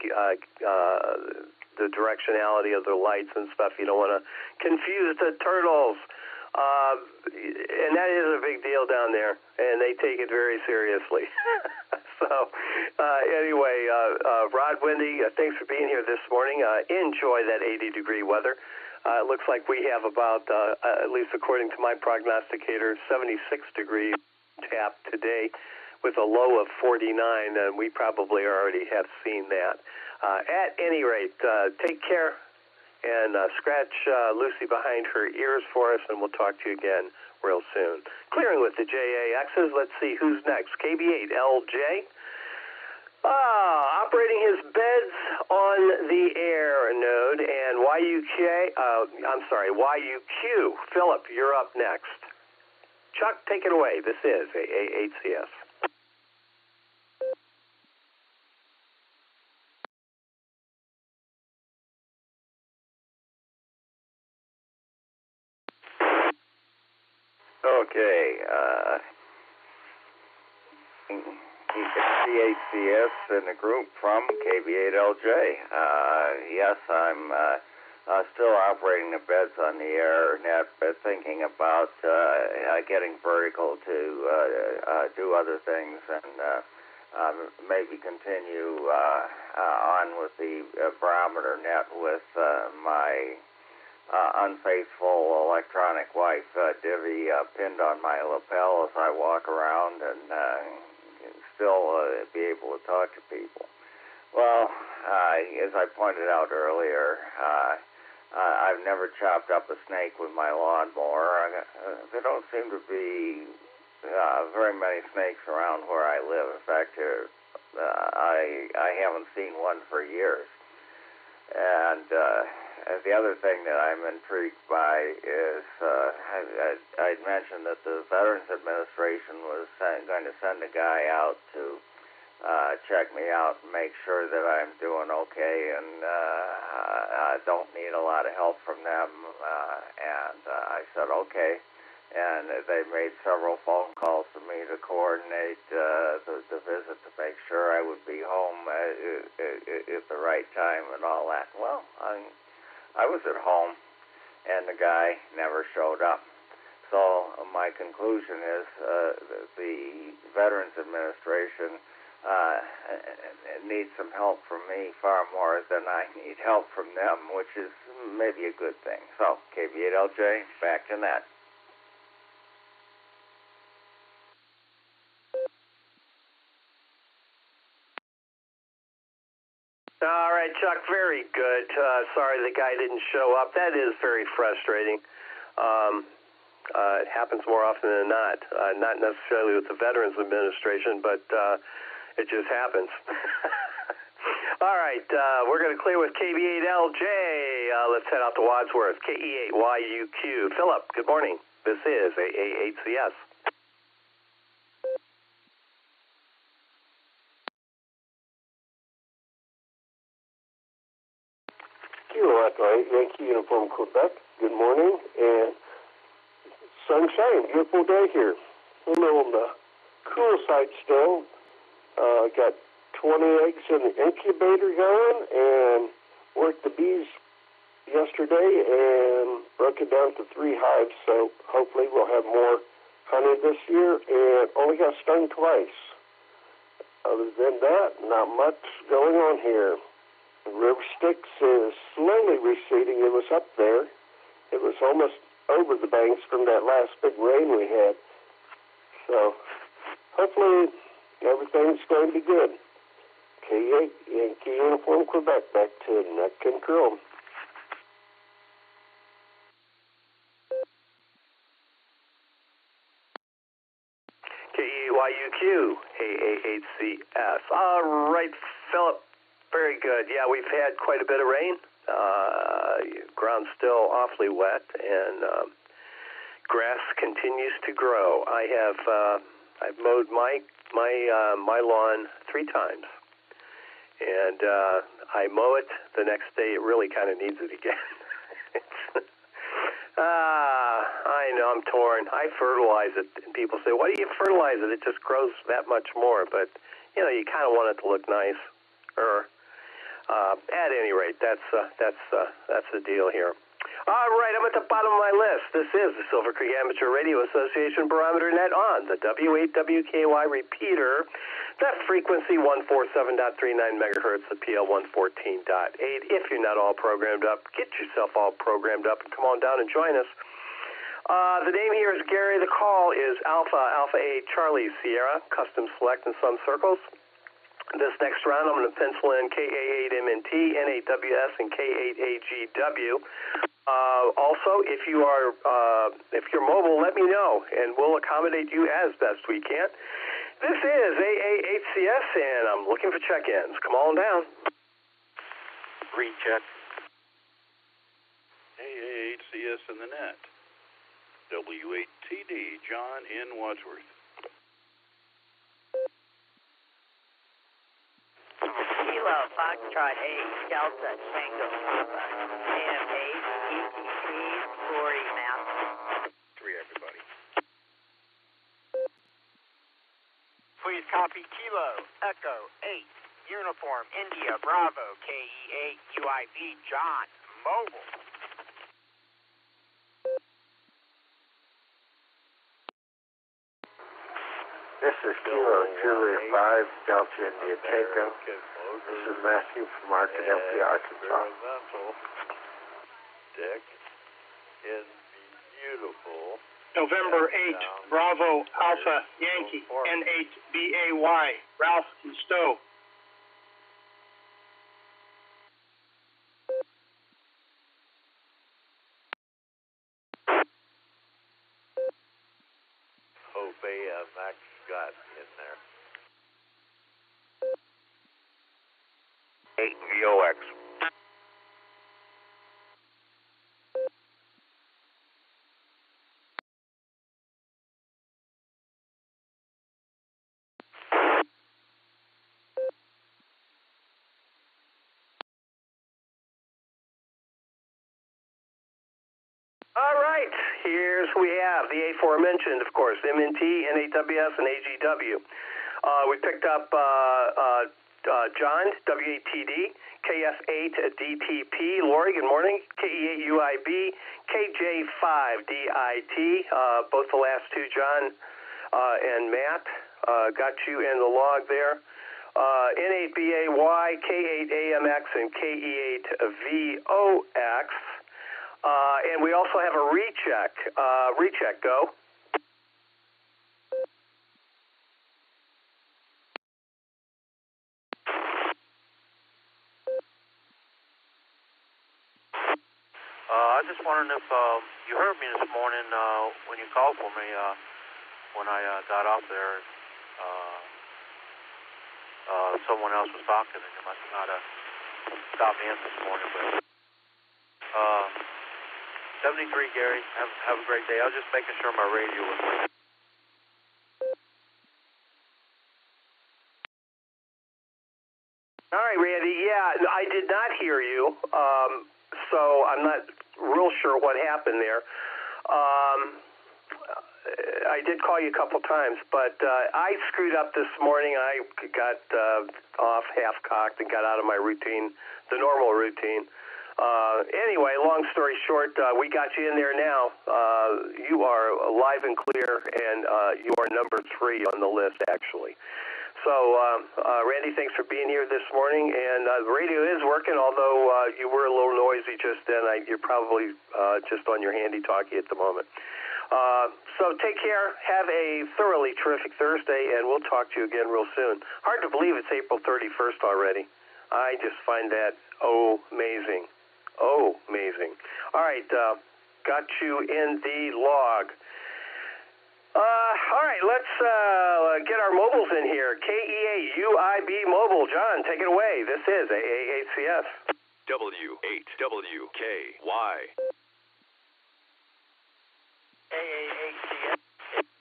[SPEAKER 13] the directionality of the lights and stuff. You don't want to confuse the turtles, and that is a big deal down there, and they take it very seriously. So, anyway, Rod, Wendy, thanks for being here this morning. Enjoy that 80-degree weather. It looks like we have about, at least according to my prognosticator, 76-degree tap today with a low of 49, and we probably already have seen that. At any rate, take care and scratch Lucy behind her ears for us, and we'll talk to you again real soon. Clearing with the JAXs. Let's see who's next. KB8LJ. Operating his beds on the air node, and YUQ. Philip, you're up next. Chuck, take it away. This is AAHCS.
[SPEAKER 11] Okay, CHCS in the group from KB8LJ. Yes, I'm still operating the beds on the air net, but thinking about getting vertical to do other things and maybe continue on with the Barometer Net with my unfaithful electronic wife, Divvy, pinned on my lapel as I walk around and still be able to talk to people. Well, as I pointed out earlier, I've never chopped up a snake with my lawnmower. There don't seem to be very many snakes around where I live. In fact, I haven't seen one for years. And the other thing that I'm intrigued by is I'd mentioned that the Veterans Administration was going to send a guy out to check me out and make sure that I'm doing okay and I don't need a lot of help from them. And I said, okay. And they made several phone calls to me to coordinate the visit to make sure I would be home at the right time and all that. Well, I was at home, and the guy never showed up. So my conclusion is the Veterans Administration needs some help from me far more than I need help from them, which is maybe a good thing. So, KB8LJ, back to Net.
[SPEAKER 13] All right, Chuck, very good. Sorry the guy didn't show up. That is very frustrating. It happens more often than not necessarily with the Veterans Administration, but it just happens. All right, we're going to clear with KB8LJ. Let's head out to Wadsworth, KE8YUQ. Philip, good morning. This is AAHCS.
[SPEAKER 12] Kilo Echo 8, Yankee Uniform, Quebec. Good morning, and sunshine, beautiful day here. A little on the cool side still. Got 20 eggs in the incubator going, and worked the bees yesterday and broke it down to 3 hives, so hopefully we'll have more honey this year, and only got stung twice. Other than that, not much going on here. The River Styx is slowly receding. It was up there. It was almost over the banks from that last big rain we had. So hopefully everything's going to be good. K8 Yankee Uniform Quebec, back to Neck and Chrome.
[SPEAKER 13] KEYUQ, AAHCS. All right, Philip. Very good. Yeah, we've had quite a bit of rain. Ground's still awfully wet, and grass continues to grow. I've mowed my lawn 3 times, and I mow it the next day. It really kind of needs it again. I know, I'm torn. I fertilize it, and people say, "Why do you fertilize it? It just grows that much more." But you kind of want it to look nice. At any rate, that's the deal here. All right, I'm at the bottom of my list. This is the Silvercreek Amateur Radio Association Barometer Net on the W8WKY repeater. That frequency 147.39 megahertz, the PL 114.8. If you're not all programmed up, get yourself all programmed up and come on down and join us. The name here is Gary. The call is Alpha 8 Charlie Sierra, custom select in some circles. This next round, I'm going to pencil in KA8MNT, N8WS, and K8AGW. Also, if you're mobile, let me know, and we'll accommodate you as best we can. This is AAHCS, and I'm looking for check-ins. Come on down.
[SPEAKER 4] Green check. AAHCS in the net. W8TD, John in Wadsworth.
[SPEAKER 19] Kilo Foxtrot 8 Delta Tango AM8 ETP Story Map.
[SPEAKER 4] 3, everybody.
[SPEAKER 20] Please copy Kilo Echo 8 Uniform India Bravo KE8 UIV John Mobile.
[SPEAKER 21] This is Kilo Julia 5 Delta India Tango. This is Matthew from Arkadelphia, Arkansas.
[SPEAKER 4] Deck is beautiful.
[SPEAKER 22] November 8, Bravo Alpha Yankee, N8BAY, Ralph and Stowe.
[SPEAKER 4] Hope Max got in there.
[SPEAKER 21] 8 VOX.
[SPEAKER 13] All right, here's who we have. The aforementioned, of course, MNT, N8WS, and AGW. We picked up John, W8TD, KF8DTP, Lori, good morning, KE8UIB, KJ5DIT, both the last 2, John and Matt, got you in the log there. N8BAY, K8AMX, and KE8VOX. And we also have a recheck. Recheck, go.
[SPEAKER 23] I just wondering if you heard me this morning when you called for me when I got off there. Someone else was talking, and you must not have stopped me in this morning. But 73, Gary. Have a great day. I was just making sure my radio was working.
[SPEAKER 13] All right, Randy. Yeah, I did not hear you, so I'm not real sure what happened there. I did call you a couple times, but I screwed up this morning. I got off half-cocked and got out of my routine, the normal routine. Anyway, long story short, we got you in there now. You are live and clear, and you are number 3 on the list, actually. So, Randy, thanks for being here this morning. And the radio is working, although you were a little noisy just then. You're probably just on your handy-talkie at the moment. So take care. Have a thoroughly terrific Thursday, and we'll talk to you again real soon. Hard to believe it's April 31st already. I just find that amazing. Oh, amazing. All right, got you in the log. All right, let's get our mobiles in here. KEA-UIB Mobile. John, take it away. This is AAACS.
[SPEAKER 5] W8WKY.
[SPEAKER 20] AAACS,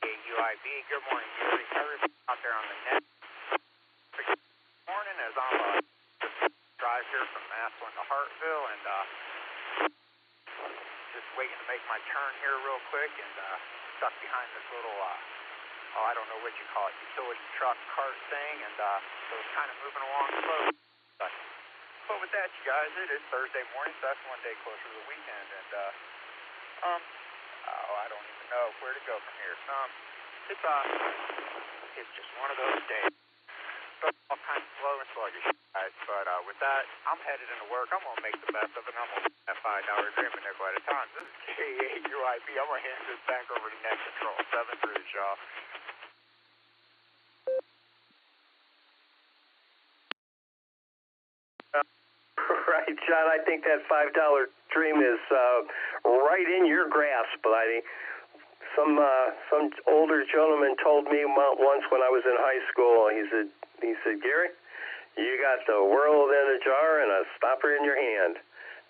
[SPEAKER 20] UIB. Good morning, Gary. Everybody out there on the net. Good morning as I'm drive here from Massillon to Hartville, and just waiting to make my turn here real quick, and stuck behind this little, I don't know what you call it, utility truck cart thing, and so it's kind of moving along slow. But with that, you guys, it is Thursday morning, so that's one day closer to the weekend, and I don't even know where to go from here. It's just one of those days. So all kind of slow and sluggish, guys. But with that, I'm headed into work. I'm gonna make the best of it. I'm gonna get that $5 agreement nickel at a time. This is KEA-UIB. I'm gonna hand this back over to Net Control 7 Bridge, y'all.
[SPEAKER 13] Right, John. I think that $5 dream is right in your grasp, buddy. Some older gentleman told me once when I was in high school. He said, Gary, you got the world in a jar and a stopper in your hand.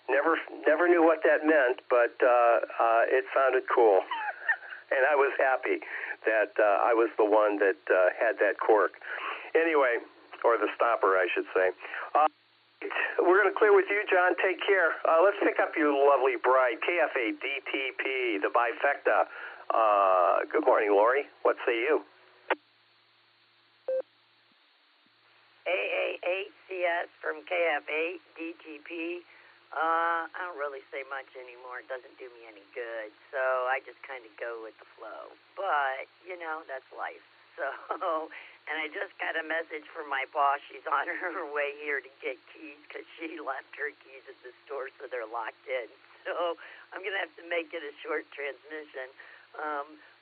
[SPEAKER 13] Never knew what that meant, but it sounded cool, and I was happy that I was the one that had that cork. Anyway, or the stopper, I should say. We're going to clear with you, John. Take care. Let's pick up your lovely bride, KFA DTP, the bifecta. Good morning, Lori. What say you?
[SPEAKER 19] AAACS from KF8 DTP. I don't really say much anymore. It doesn't do me any good. So I just kind of go with the flow. But, that's life. So, and I just got a message from my boss. She's on her way here to get keys because she left her keys at the store, so they're locked in. So I'm going to have to make it a short transmission.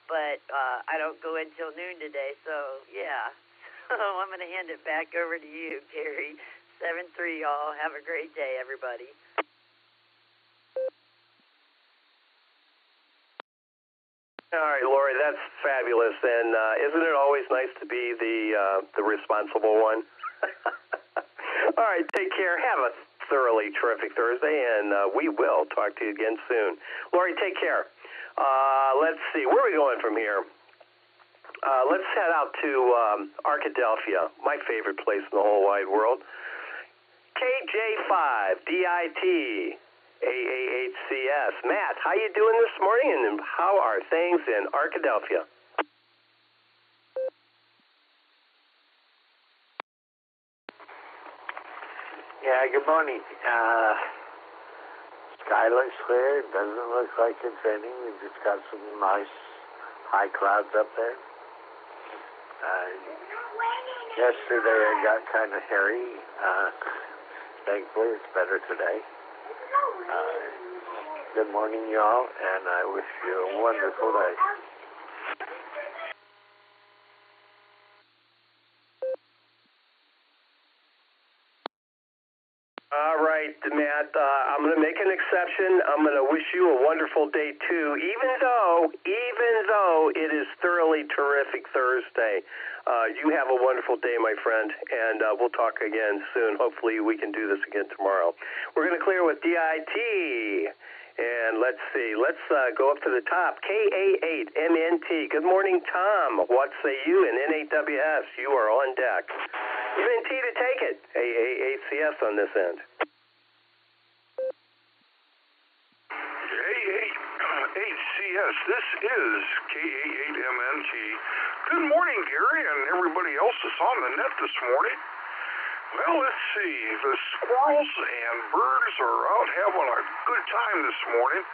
[SPEAKER 19] But I don't go until noon today, so yeah. So I'm going to hand it back over to you, Gary. 7-3, y'all. Have a great day, everybody.
[SPEAKER 13] All right, Lori, that's fabulous. And isn't it always nice to be the responsible one? All right, take care. Have a thoroughly terrific Thursday, and we will talk to you again soon. Lori, take care. Let's see. Where are we going from here? Let's head out to Arkadelphia, my favorite place in the whole wide world. KJ5 DIT AAHCS. Matt, how you doing this morning, and how are things in Arkadelphia?
[SPEAKER 21] Yeah, good morning. Sky looks clear. It doesn't look like it's raining. We've just got some nice high clouds up there. Yesterday I got kind of hairy. Thankfully it's better today. Good morning, y'all, and I wish you a wonderful day.
[SPEAKER 13] All right, Matt, I'm going to make an exception. I'm going to wish you a wonderful day, too, even though it is thoroughly terrific Thursday. You have a wonderful day, my friend, and we'll talk again soon. Hopefully we can do this again tomorrow. We're going to clear with DIT, and let's see. Let's go up to the top. KA8MNT. Good morning, Tom. What say you? And N8WS, you are on deck. MNT to take it. AAHCS on this end.
[SPEAKER 2] AAHCS, this is KA8MNT. Good morning, Gary, and everybody else that's on the net this morning. Well, let's see. The squirrels and birds are out having a good time this morning.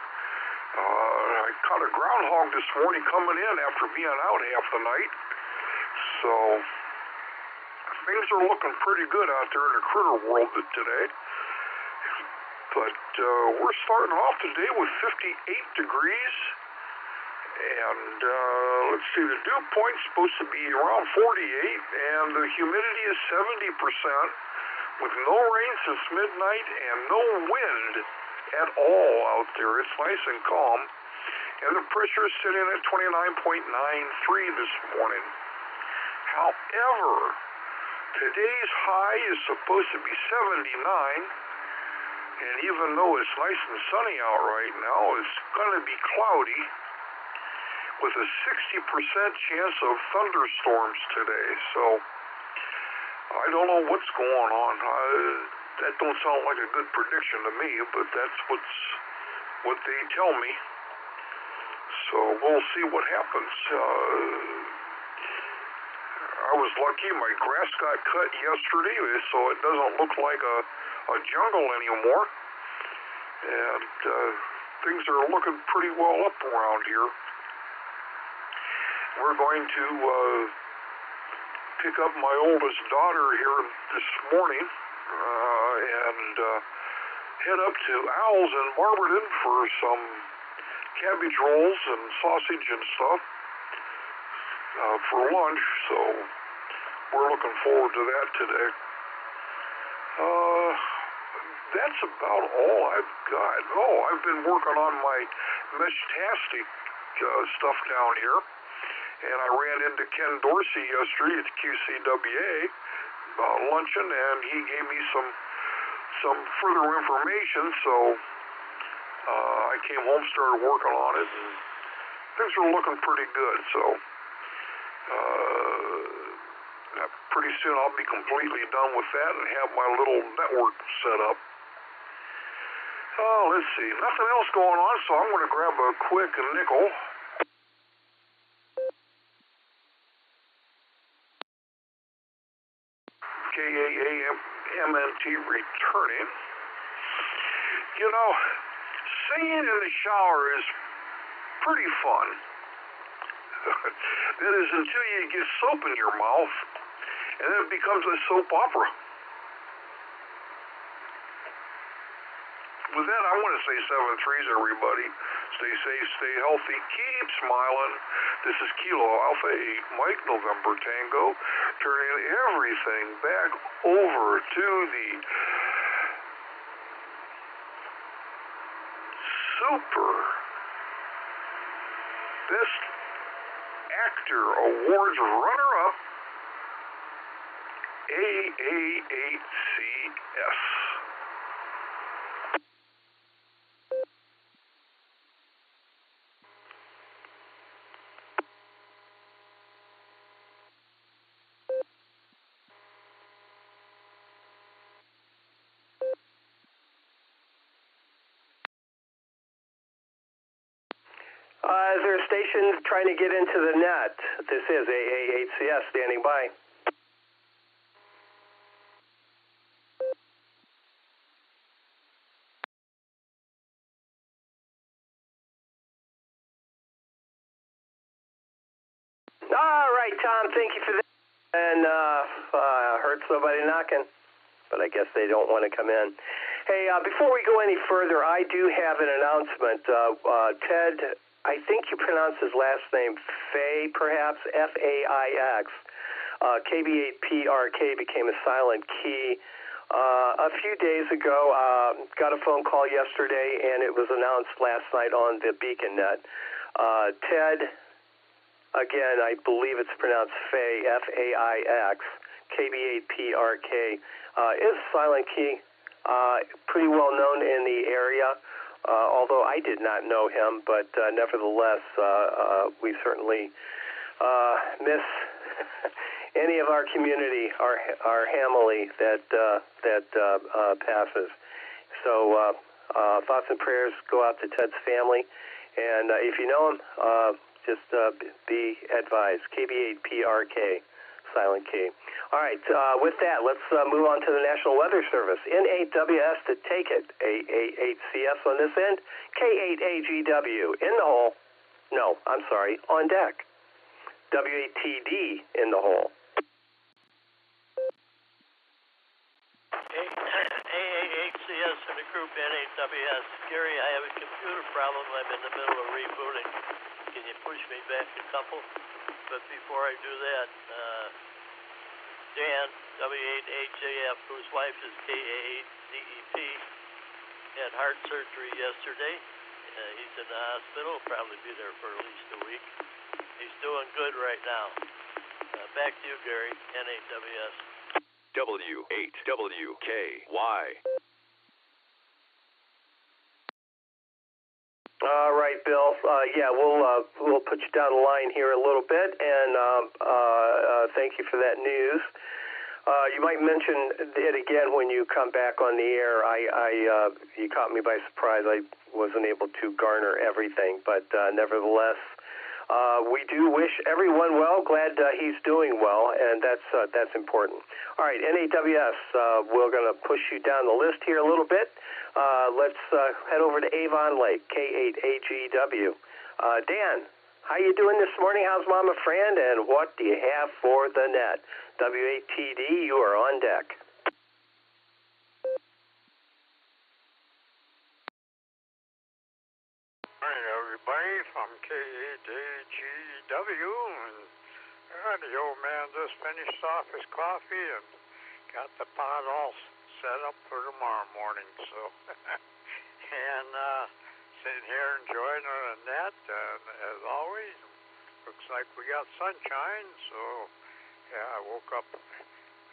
[SPEAKER 2] I caught a groundhog this morning coming in after being out half the night. So things are looking pretty good out there in the critter world today. But we're starting off today with 58 degrees. And let's see, the dew point's supposed to be around 48, and the humidity is 70%, with no rain since midnight and no wind at all out there. It's nice and calm. And the pressure is sitting at 29.93 this morning. However, today's high is supposed to be 79, and even though it's nice and sunny out right now, it's going to be cloudy, with a 60% chance of thunderstorms today. So I don't know what's going on. That don't sound like a good prediction to me, but that's what they tell me. So we'll see what happens. I was lucky my grass got cut yesterday, so it doesn't look like a jungle anymore. And things are looking pretty well up around here. We're going to pick up my oldest daughter here this morning and head up to Al's in Barberton for some cabbage rolls and sausage and stuff for lunch. So we're looking forward to that today. That's about all I've got. Oh, I've been working on my Meshtastic stuff down here. And I ran into Ken Dorsey yesterday at the QCWA luncheon, and he gave me some further information. So I came home, started working on it, and things are looking pretty good. So pretty soon I'll be completely done with that and have my little network set up. Oh, let's see. Nothing else going on, so I'm going to grab a quick nickel. KAAMNT returning. You know, singing in the shower is pretty fun. That is until you get soap in your mouth, and then it becomes a soap opera. With that, I want to say 7-3s, everybody. Stay safe, stay healthy, keep smiling. This is Kilo Alpha 8, Mike November Tango, turning everything back over to the Super Best Actor Awards runner-up, AA8CS.
[SPEAKER 13] Is there a station trying to get into the net? This is AA8CS standing by. All right, Tom, thank you for that. And heard somebody knocking, but I guess they don't want to come in. Hey, before we go any further, I do have an announcement. Ted, I think you pronounce his last name Fay, perhaps, F-A-I-X. KB8PRK became a silent key a few days ago. Got a phone call yesterday, and it was announced last night on the Beacon Net. Ted, again, I believe it's pronounced Fay, F-A-I-X, KB8PRK, is a silent key, pretty well known in the area. Although I did not know him, but nevertheless, we certainly miss any of our community, our family that passes. So thoughts and prayers go out to Ted's family, and if you know him, just be advised. KB8PRK, Silent key. All right, with that, let's move on to the National Weather Service. N8WS to take it. A8CS on this end. K8AGW in the hole. No, I'm sorry, on deck. W8TD in the hole.
[SPEAKER 1] A8CS in the group N8WS. Gary, I have a computer problem. I'm in the middle of rebooting. Can you push me back a couple? But before I do that, Dan, W8HAF, whose wife is KA8DEP, had heart surgery yesterday. He's in the hospital, probably be there for at least a week. He's doing good right now. Back to you, Gary, N8WS.
[SPEAKER 5] W8WKY.
[SPEAKER 13] All right, Bill. Yeah, we'll put you down the line here a little bit, and thank you for that news. You might mention it again when you come back on the air. You caught me by surprise. I wasn't able to garner everything, but nevertheless, we do wish everyone well. Glad he's doing well, and that's important. All right, N8WS, we're going to push you down the list here a little bit. Let's head over to Avon Lake, K8AGW. Dan, how you doing this morning? How's Mama Fran? And what do you have for the net? W8TD, you are on deck.
[SPEAKER 21] Morning, everybody, from K8AGW. And the old man just finished off his coffee and got the pot all set up for tomorrow morning. So, and sitting here enjoying the net, and as always, looks like we got sunshine. So, yeah, I woke up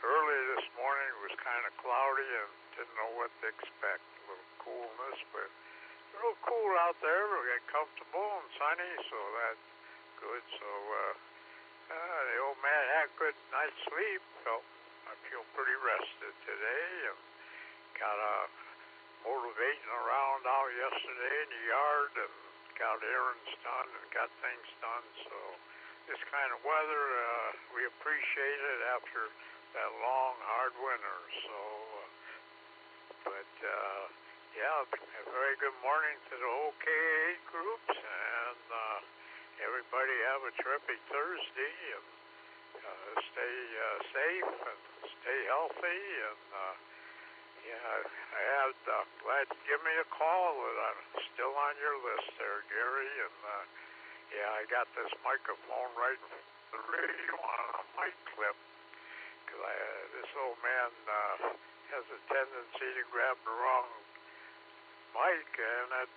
[SPEAKER 21] early this morning. It was kind of cloudy and didn't know what to expect. A little coolness, but a little cool out there. We got comfortable and sunny, so that's good. So, the old man had a good night's sleep. I feel pretty rested today, and got motivating around out yesterday in the yard, and got errands done and got things done. So this kind of weather, we appreciate it after that long, hard winter. So, yeah, a very good morning to the whole K8 groups, and everybody have a terrific Thursday, and stay safe and stay healthy. And yeah, I had glad you give me a call that I'm still on your list there, Gary. And yeah, I got this microphone right in the radio on a mic clip, because this old man has a tendency to grab the wrong mic, and it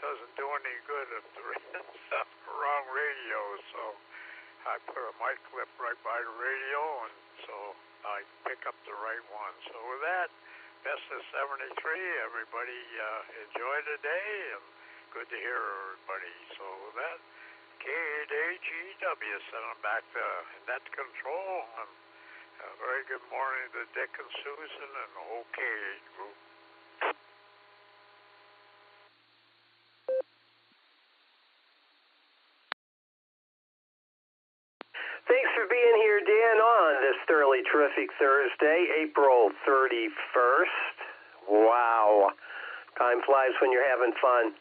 [SPEAKER 21] doesn't do any good if it's the wrong radio. So I put a mic clip right by the radio, and so I pick up the right one. So with that, best of 73. Everybody enjoy the day, and good to hear everybody. So with that, K8AGW, sending back to net control, and a very good morning to Dick and Susan and the whole K8 group.
[SPEAKER 13] Thanks for being here, Dan, on this thoroughly terrific Thursday, April 31st. Wow. Time flies when you're having fun.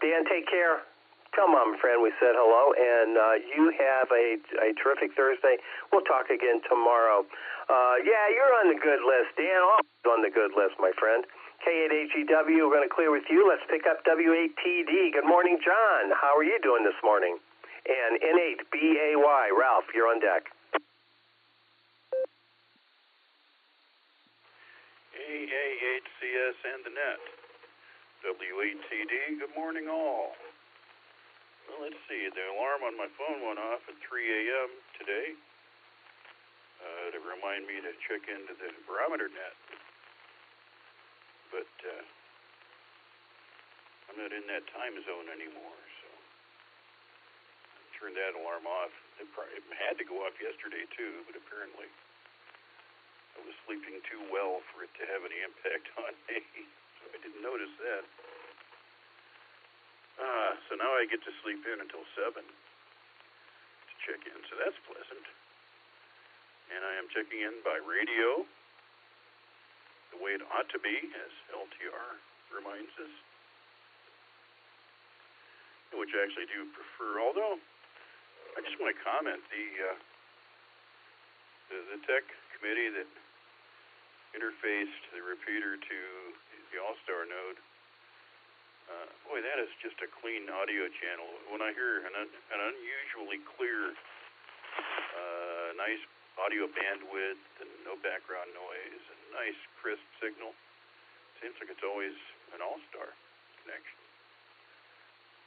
[SPEAKER 13] Dan, take care. Tell Mom and friend we said hello, and you have a terrific Thursday. We'll talk again tomorrow. Yeah, you're on the good list, Dan. Always on the good list, my friend. K8AGW, we're going to clear with you. Let's pick up W8TD. Good morning, John. How are you doing this morning? And N8BAY, Ralph, you're on deck.
[SPEAKER 7] AA8CS and the net. W8TD, good morning all. Well, let's see, the alarm on my phone went off at 3 a.m. today to remind me to check into the Barometer Net. But I'm not in that time zone anymore, so I turned that alarm off. It had to go off yesterday too, but apparently I was sleeping too well for it to have any impact on me, so I didn't notice that. So now I get to sleep in until 7 to check in, so that's pleasant. And I am checking in by radio, the way it ought to be, as LTR reminds us, which I actually do prefer. Although, I just want to comment, the tech committee that interfaced the repeater to the Allstar Node, boy, that is just a clean audio channel. When I hear an unusually clear, nice audio bandwidth and no background noise and nice crisp signal, seems like it's always an Allstar connection.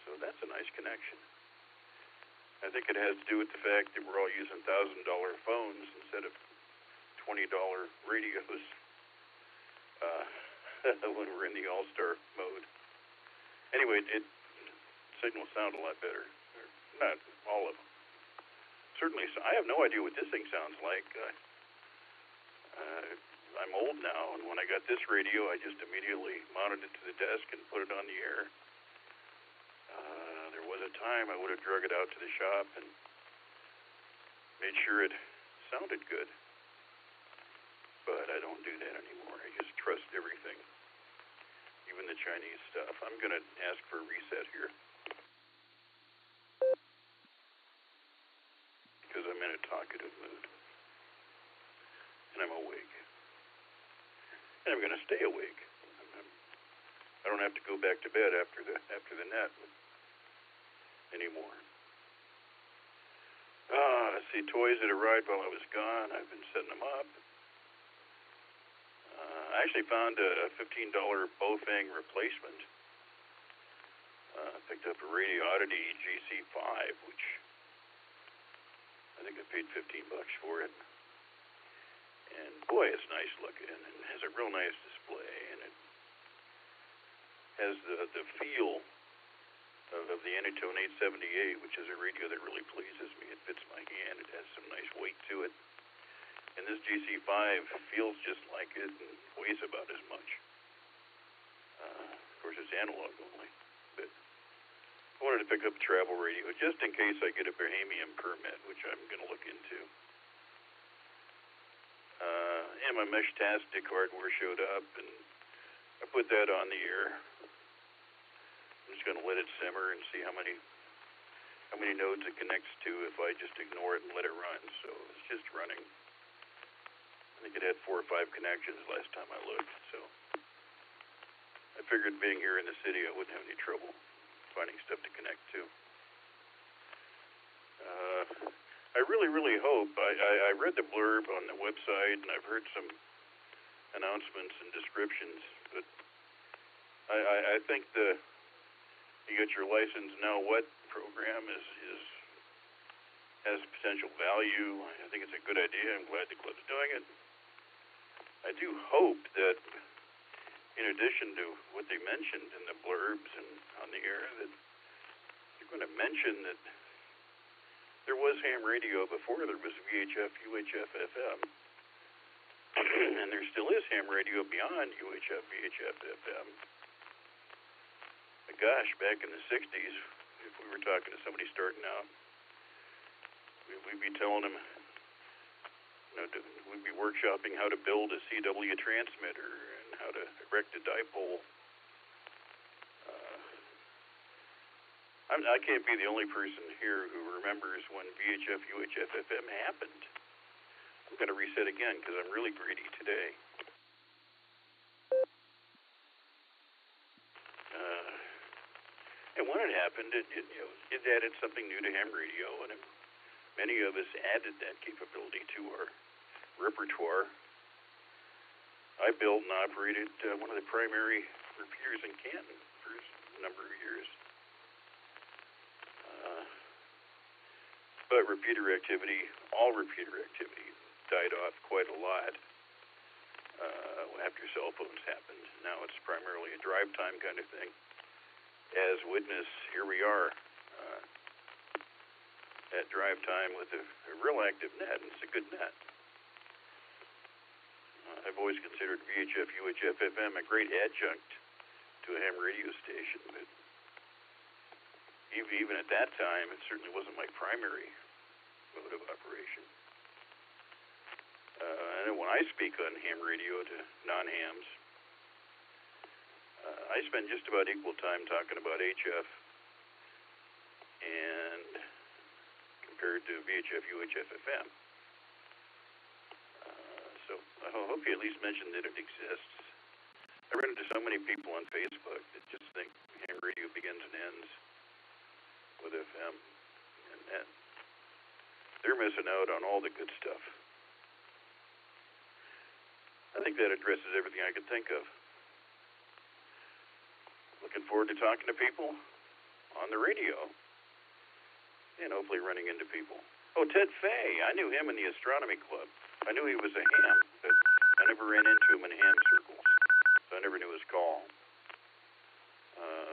[SPEAKER 7] So that's a nice connection. I think it has to do with the fact that we're all using $1,000 phones instead of $20 radios when we're in the Allstar mode. Anyway, signals sound a lot better. Not all of them. Certainly, I have no idea what this thing sounds like. I'm old now, and when I got this radio, I just immediately mounted it to the desk and put it on the air. There was a time I would have drug it out to the shop and made sure it sounded good. But I don't do that anymore. I just trust everything, even the Chinese stuff. I'm going to ask for a reset here, because I'm in a talkative mood, and I'm awake, and I'm going to stay awake. I don't have to go back to bed after the net anymore. Let's see, toys that arrived while I was gone. I've been setting them up. I actually found a $15 Bofang replacement. Picked up a Radio Oddity GC5, which I think I paid $15 for it. And boy, it's nice looking, and it has a real nice display, and it has the feel of the Anytone 878, which is a radio that really pleases me. It fits my hand. It has some nice weight to it. And this GC5 feels just like it and weighs about as much. Of course, it's analog only. But I wanted to pick up a travel radio just in case I get a Bahamian permit, which I'm going to look into. And my Mesh-tastic hardware showed up, and I put that on the air. I'm just going to let it simmer and see how many nodes it connects to if I just ignore it and let it run. So it's just running. I think it had 4 or 5 connections last time I looked. So I figured being here in the city, I wouldn't have any trouble finding stuff to connect to. I really hope, I read the blurb on the website, and I've heard some announcements and descriptions, but I think you get your license now what program has potential value. I think it's a good idea. I'm glad the club's doing it. I do hope that in addition to what they mentioned in the blurbs and on the air, that you're going to mention that there was ham radio before there was VHF, UHF, FM. And there still is ham radio beyond UHF, VHF, FM. But gosh, back in the 60s, if we were talking to somebody starting out, we'd be telling them, we'd be workshopping how to build a CW transmitter and how to erect a dipole. I can't be the only person here who remembers when VHF, UHF, FM happened. I'm going to reset again because I'm really greedy today. And when it happened, it added something new to ham radio, and many of us added that capability to our repertoire. I built and operated one of the primary repeaters in Canton for a number of years. But all repeater activity died off quite a lot after cell phones happened. Now it's primarily a drive time kind of thing. As witness, here we are at drive time with a real active net, and it's a good net. I've always considered VHF, UHF, FM a great adjunct to a ham radio station, but even at that time, it certainly wasn't my primary mode of operation. and when I speak on ham radio to non-hams, I spend just about equal time talking about HF and compared to VHF, UHF, FM. So I hope you at least mentioned that it exists. I run into so many people on Facebook that just think ham radio begins and ends with FM, and they're missing out on all the good stuff. I think that addresses everything I could think of. Looking forward to talking to people on the radio and hopefully running into people. Oh, Ted Fay. I knew him in the astronomy club. I knew he was a ham, but I never ran into him in ham circles, so I never knew his call.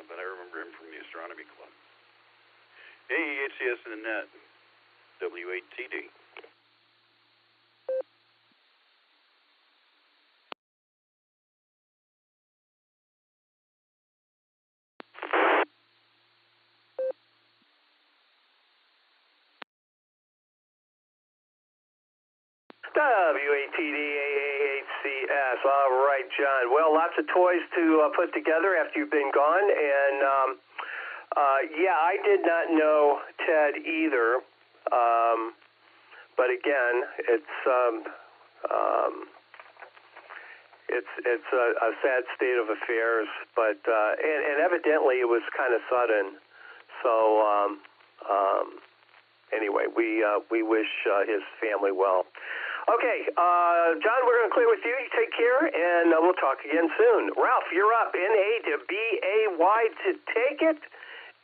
[SPEAKER 7] But I remember him from the astronomy club. Hey, HCS in the net, W8TD.
[SPEAKER 13] WATD-AAHCS. All right, John. Well, lots of toys to put together after you've been gone. And, yeah, I did not know Ted either. But, again, it's a sad state of affairs. But and evidently it was kind of sudden. So, anyway, we wish his family well. Okay, John, we're going to clear with you. You take care, and we'll talk again soon. Ralph, you're up. NA to BAY to take it.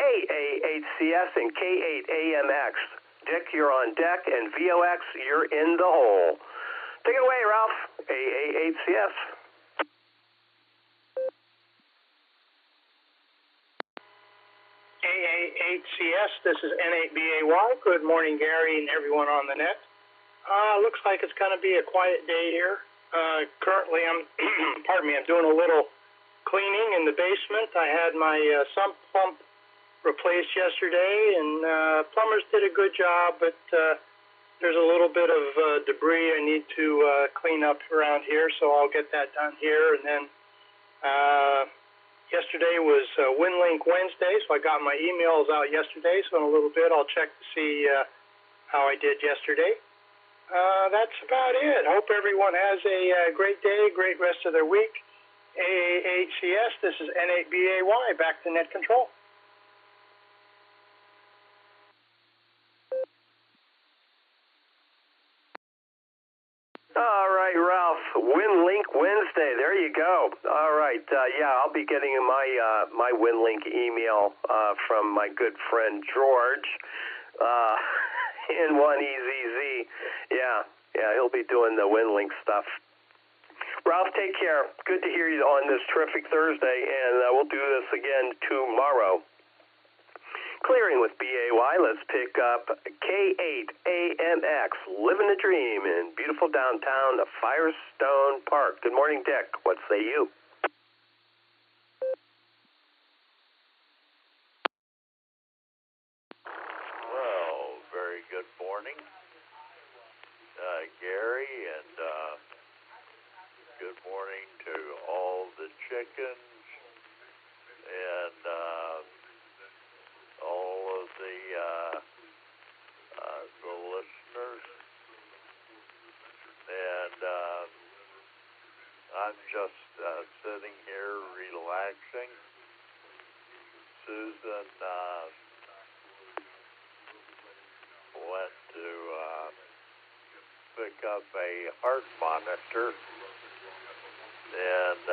[SPEAKER 13] AAHCS and K8AMX. Dick, you're on deck, and VOX, you're in the hole. Take it away, Ralph. AAHCS.
[SPEAKER 22] AAHCS, this is N8BAY. Good morning, Gary, and everyone on the net. Looks like it's going to be a quiet day here. Currently, I'm I'm doing a little cleaning in the basement. I had my sump pump replaced yesterday, and plumbers did a good job, but there's a little bit of debris I need to clean up around here, so I'll get that done here. And then yesterday was WinLink Wednesday, so I got my emails out yesterday, so in a little bit I'll check to see how I did yesterday. That's about it. Hope everyone has a great day, great rest of their week. AAHCS, this is N8BAY, back to net control.
[SPEAKER 13] All right, Ralph. WinLink Wednesday. There you go. All right. Yeah, I'll be getting my WinLink email from my good friend George. N1EZZ. Yeah, he'll be doing the WinLink stuff. Ralph, take care. Good to hear you on this terrific Thursday, and we'll do this again tomorrow. Clearing with BAY, let's pick up K8AMX, living the dream in beautiful downtown Firestone Park. Good morning, Dick. What say you?
[SPEAKER 3] Good morning, Gary, and good morning to all the chickens and all of the listeners. And I'm just sitting here relaxing. Susan went to pick up a heart monitor, and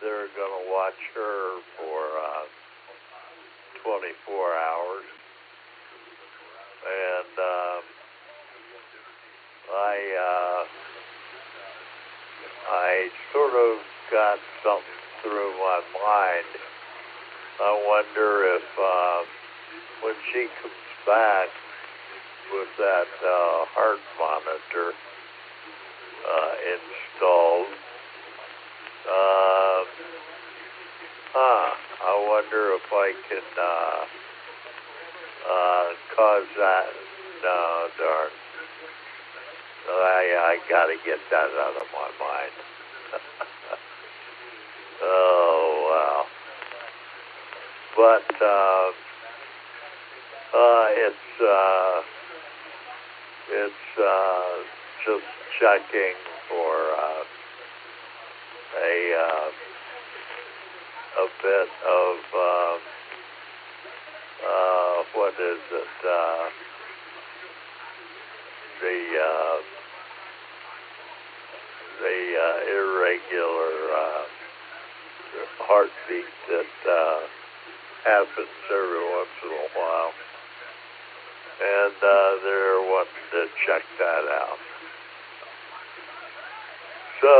[SPEAKER 3] they're going to watch her for 24 hours. And I sort of got something through my mind. I wonder if when she comes back with that heart monitor installed, I wonder if I can cause that. No, darn. I got to get that out of my mind. Oh, wow. But it's just checking for a bit of what is it? The irregular heartbeat that happens every once in a while, and they're wanting to check that out. So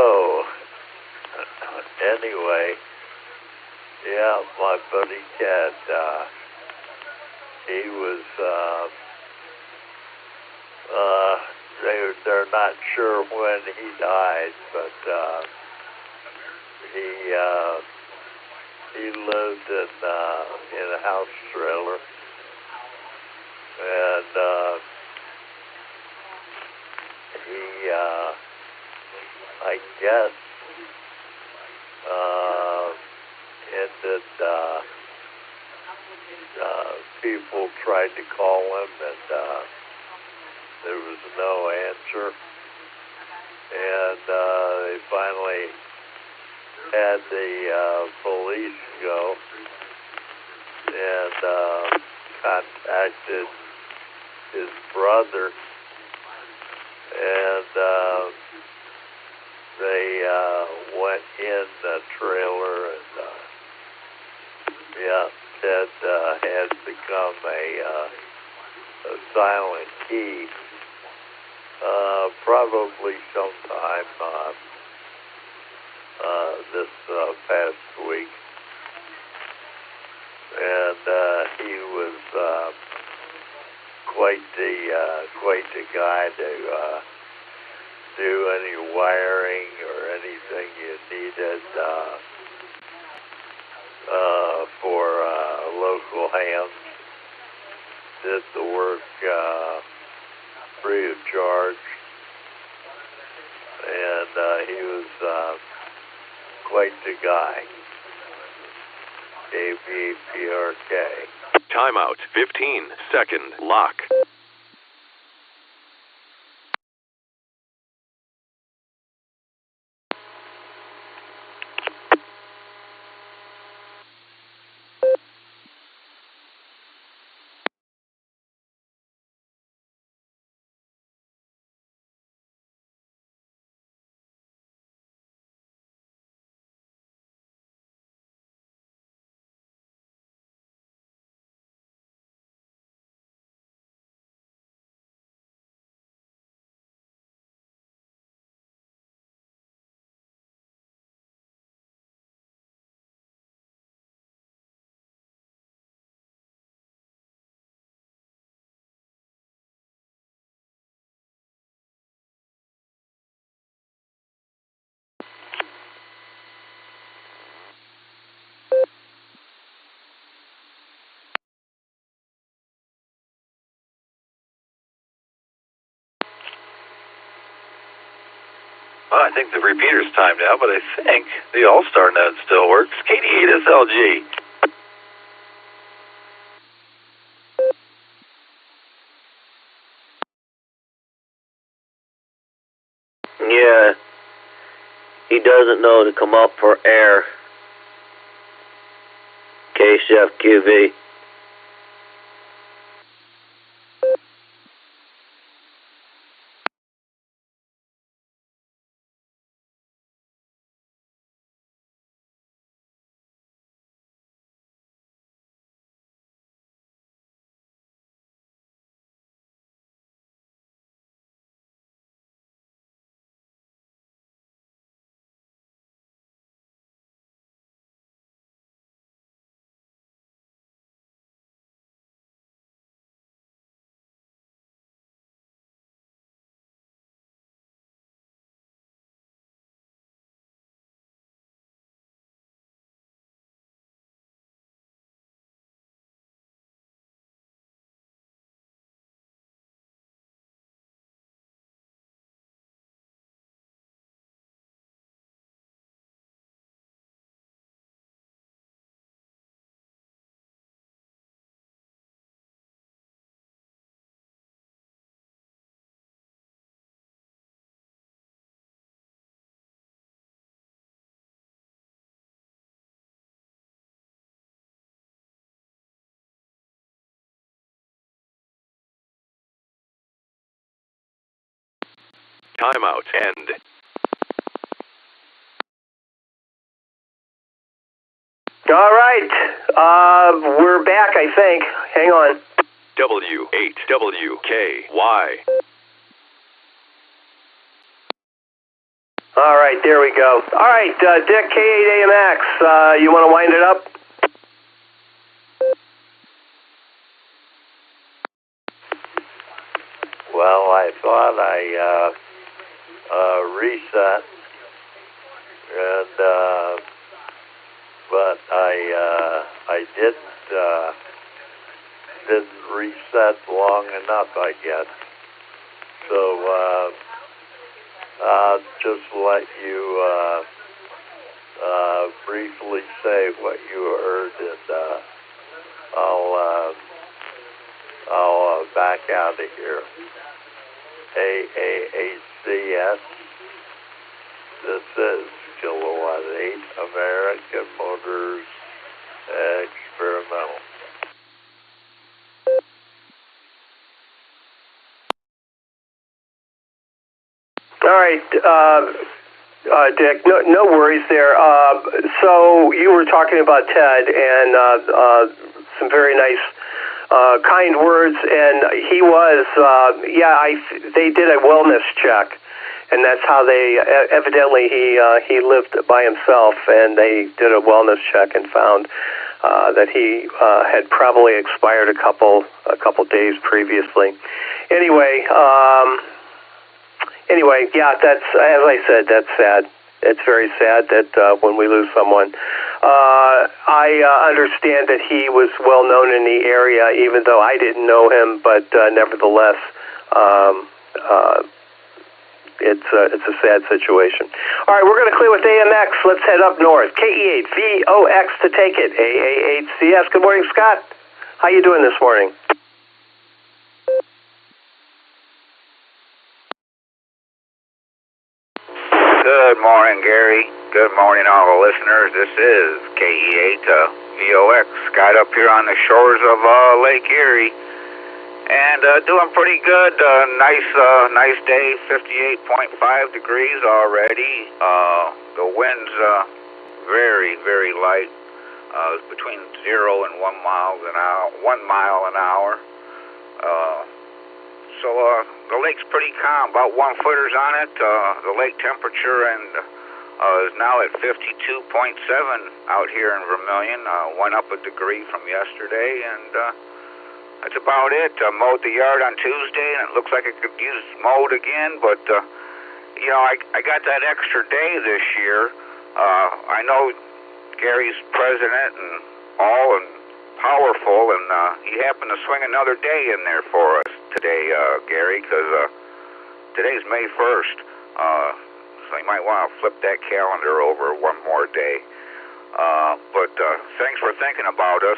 [SPEAKER 3] anyway, yeah, my buddy Ted, he was they're not sure when he died, but he lived in a house trailer, and he I guess ended people tried to call him, and there was no answer, and they finally had the police go and contacted his brother, and they went in the trailer, and yeah, Ted had become a silent key. Probably sometime this past week, and he was quite the guy to do any wiring or anything you needed for local hands. Did the work free of charge, and he was quite the guy. KBPRK.
[SPEAKER 5] Timeout. 15-second lock.
[SPEAKER 16] Well, I think the repeater's timed out, but I think the Allstar Node still works. KD8SLG.
[SPEAKER 15] Yeah, he doesn't know to come up for air. KCFQV.
[SPEAKER 5] Timeout. End.
[SPEAKER 13] All right. We're back, I think. Hang on.
[SPEAKER 5] W8WKY.
[SPEAKER 13] All right, there we go. All right, Dick, K8AMX, you want to wind it up?
[SPEAKER 3] Well, I thought I reset, and but I didn't reset long enough, I guess. So I'll just let you briefly say what you heard, and I'll back out of here. AAHCS. This is Kilowatt 8 American Motors Experimental.
[SPEAKER 13] All right, Dick, no worries there. So you were talking about Ted and some very nice kind words, and he was, they did a wellness check, and that's how they, evidently he lived by himself, and they did a wellness check and found that he had probably expired a couple days previously. Anyway, yeah, that's, as I said, that's sad. It's very sad that when we lose someone. I understand that he was well known in the area, even though I didn't know him, but nevertheless, it's a sad situation. All right, we're going to clear with AMX. Let's head up north. KE8VOX to take it. AAHCS. Good morning, Scott. How you doing this morning?
[SPEAKER 6] Good morning, Gary. Good morning, all the listeners. This is KE8VOX. Got up here on the shores of Lake Erie, and doing pretty good. Nice day. 58.5 degrees already. The wind's very, very light. Between 0 and 1 mile an hour. So the lake's pretty calm. About 1 footers on it. The lake temperature is now at 52.7 out here in Vermilion. Went up a degree from yesterday, and that's about it. Mowed the yard on Tuesday, and it looks like it could use mowed again. But I got that extra day this year. I know Gary's president and all, and powerful, and he happened to swing another day in there for us today, Gary, because today's May 1st. So you might want to flip that calendar over one more day. But thanks for thinking about us.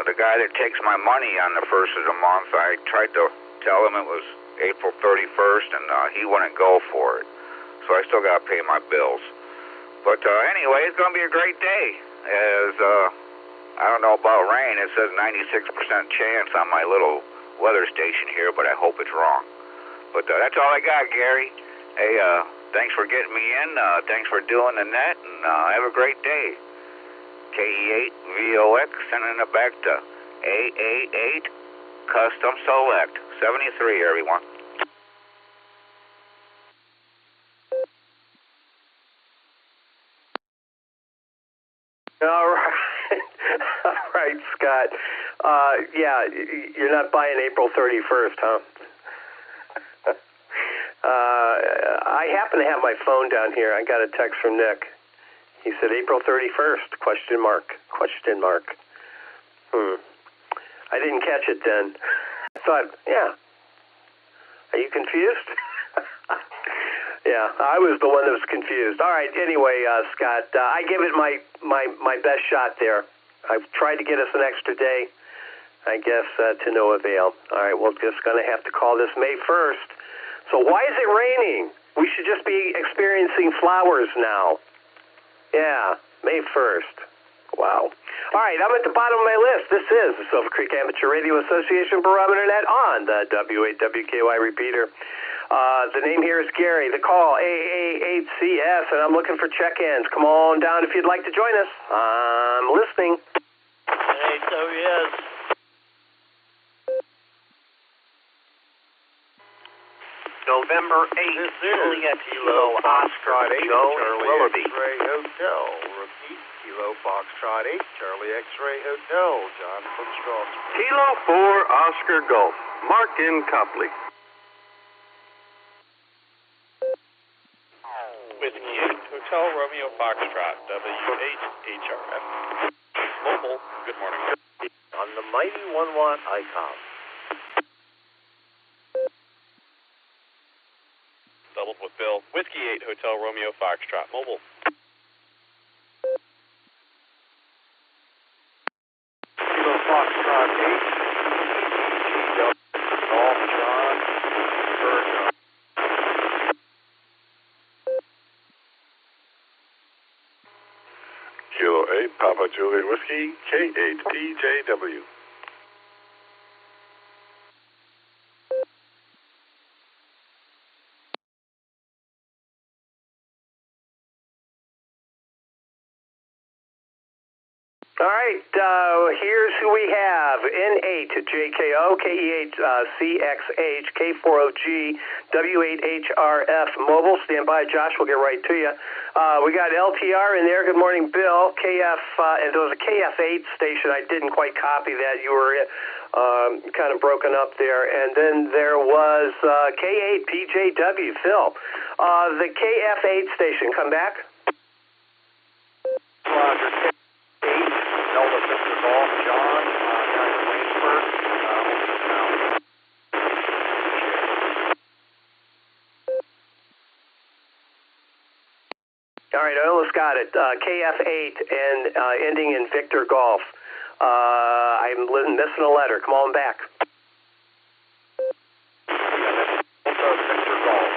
[SPEAKER 6] The guy that takes my money on the first of the month, I tried to tell him it was April 31st, and he wouldn't go for it. So I still got to pay my bills. But anyway, it's going to be a great day. As I don't know about rain. It says 96% chance on my little weather station here, but I hope it's wrong. But that's all I got, Gary. Hey, thanks for getting me in. Thanks for doing the net, and have a great day. KE8VOX, sending it back to AA8 Custom Select 73, everyone.
[SPEAKER 13] All right. All right, Scott. Yeah, you're not buying April 31st, huh? I happen to have my phone down here. I got a text from Nick. He said April 31st, question mark. I didn't catch it then. I thought, yeah. Are you confused? Yeah, I was the one that was confused. All right, anyway, Scott, I gave it my best shot there. I've tried to get us an extra day, I guess, to no avail. All right, we're just going to have to call this May 1st. So why is it raining? We should just be experiencing flowers now. Yeah, May 1st. Wow. All right, I'm at the bottom of my list. This is the Silvercreek Amateur Radio Association Barometer Net on the W8WKY repeater. The name here is Gary. The call, AA8CS, and I'm looking for check-ins. Come on down if you'd like to join us. I'm listening.
[SPEAKER 1] Hey, WS.
[SPEAKER 8] November 8th, Juliet Kilo Oscar Joe Willoughby.
[SPEAKER 14] X-Ray Hotel. Repeat, Kilo Foxtrot 8, Charlie X-Ray Hotel, John from Strasburg.
[SPEAKER 17] Kilo 4 Oscar Golf, Mark in Copley.
[SPEAKER 24] Whiskey 8, Hotel Romeo Foxtrot, W8HRF. Mobile, good morning.
[SPEAKER 8] On the mighty 1-watt icon.
[SPEAKER 24] Doubled with Bill. Whiskey 8, Hotel Romeo Foxtrot, mobile.
[SPEAKER 14] Kilo Foxtrot 8, Golf John, Virgo.
[SPEAKER 17] Kilo 8 Papa Juliet Whiskey, K8 DJW.
[SPEAKER 13] All right, here's who we have. N8 JKO, KE8 CXH, K40G, W8HRF mobile. Stand by, Josh, we'll get right to you. We got LTR in there. Good morning, Bill. KF, and there was a KF8 station. I didn't quite copy that. You were kind of broken up there. And then there was K8 PJW, Phil. The KF8 station, come back.
[SPEAKER 14] Roger. Delta Victor Golf, John, down in Waynesburg.
[SPEAKER 13] All right, I almost got it. KF8 and ending in Victor Golf. I'm missing a letter. Come on back.
[SPEAKER 14] Victor Golf.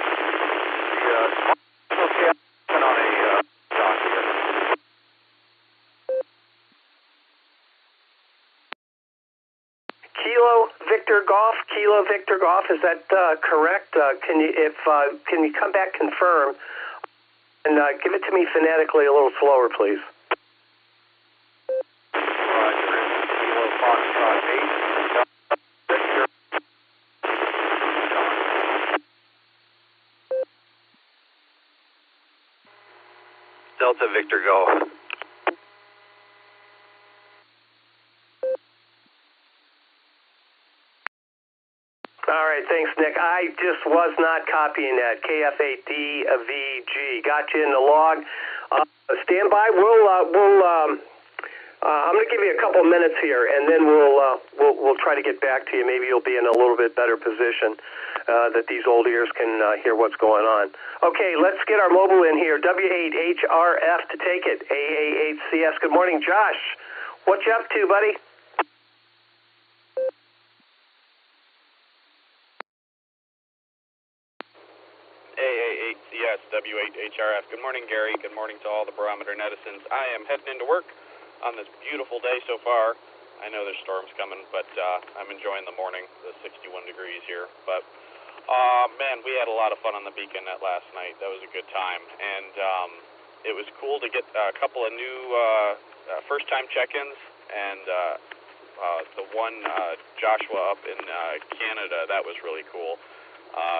[SPEAKER 14] Okay, on a dock here.
[SPEAKER 13] Kilo Victor Golf, is that correct? Can you come back, confirm, and give it to me phonetically a little slower, please?
[SPEAKER 14] Roger. Kilo Foxtrot 8, Victor.
[SPEAKER 24] Delta Victor Golf.
[SPEAKER 13] All right, thanks, Nick. I just was not copying that. KF8DVG. Got you in the log. Stand by. I'm going to give you a couple minutes here, and then we'll try to get back to you. Maybe you'll be in a little bit better position that these old ears can hear what's going on. Okay, let's get our mobile in here. W8HRF to take it. AA8CS. Good morning, Josh. What you up to, buddy?
[SPEAKER 24] AA8CS, W8HRF. Good morning, Gary. Good morning to all the Barometer Netizens. I am heading into work on this beautiful day so far. I know there's storms coming, but I'm enjoying the morning, the 61 degrees here. But, man, we had a lot of fun on the Beacon Net last night. That was a good time. And it was cool to get a couple of new first-time check-ins. And the one, Joshua up in Canada, that was really cool.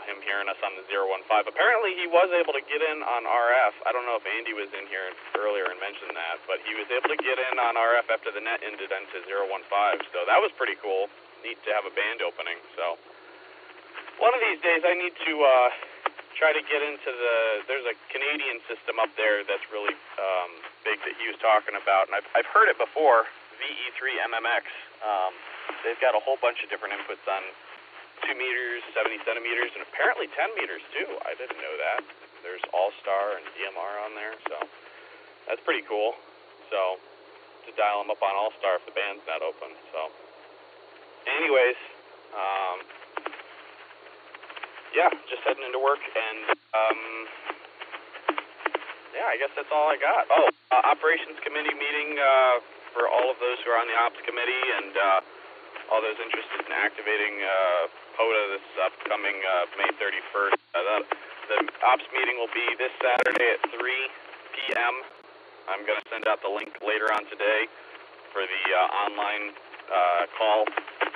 [SPEAKER 24] Him hearing us on the 015. Apparently he was able to get in on RF. I don't know if Andy was in here earlier and mentioned that, but he was able to get in on RF after the net ended into 015. So that was pretty cool. Neat to have a band opening. So one of these days I need to try to get into there's a Canadian system up there that's really big that he was talking about, and I've heard it before, VE3 MMX. They've got a whole bunch of different inputs on 2 meters, 70 centimeters, and apparently 10 meters too. I didn't know that. There's Allstar and DMR on there, so that's pretty cool. So to dial them up on Allstar if the band's not open. So anyways, yeah, just heading into work, and yeah, I guess that's all I got. Oh, operations committee meeting for all of those who are on the ops committee, and all those interested in activating POTA this upcoming May 31st. The ops meeting will be this Saturday at 3 p.m. I'm going to send out the link later on today for the online call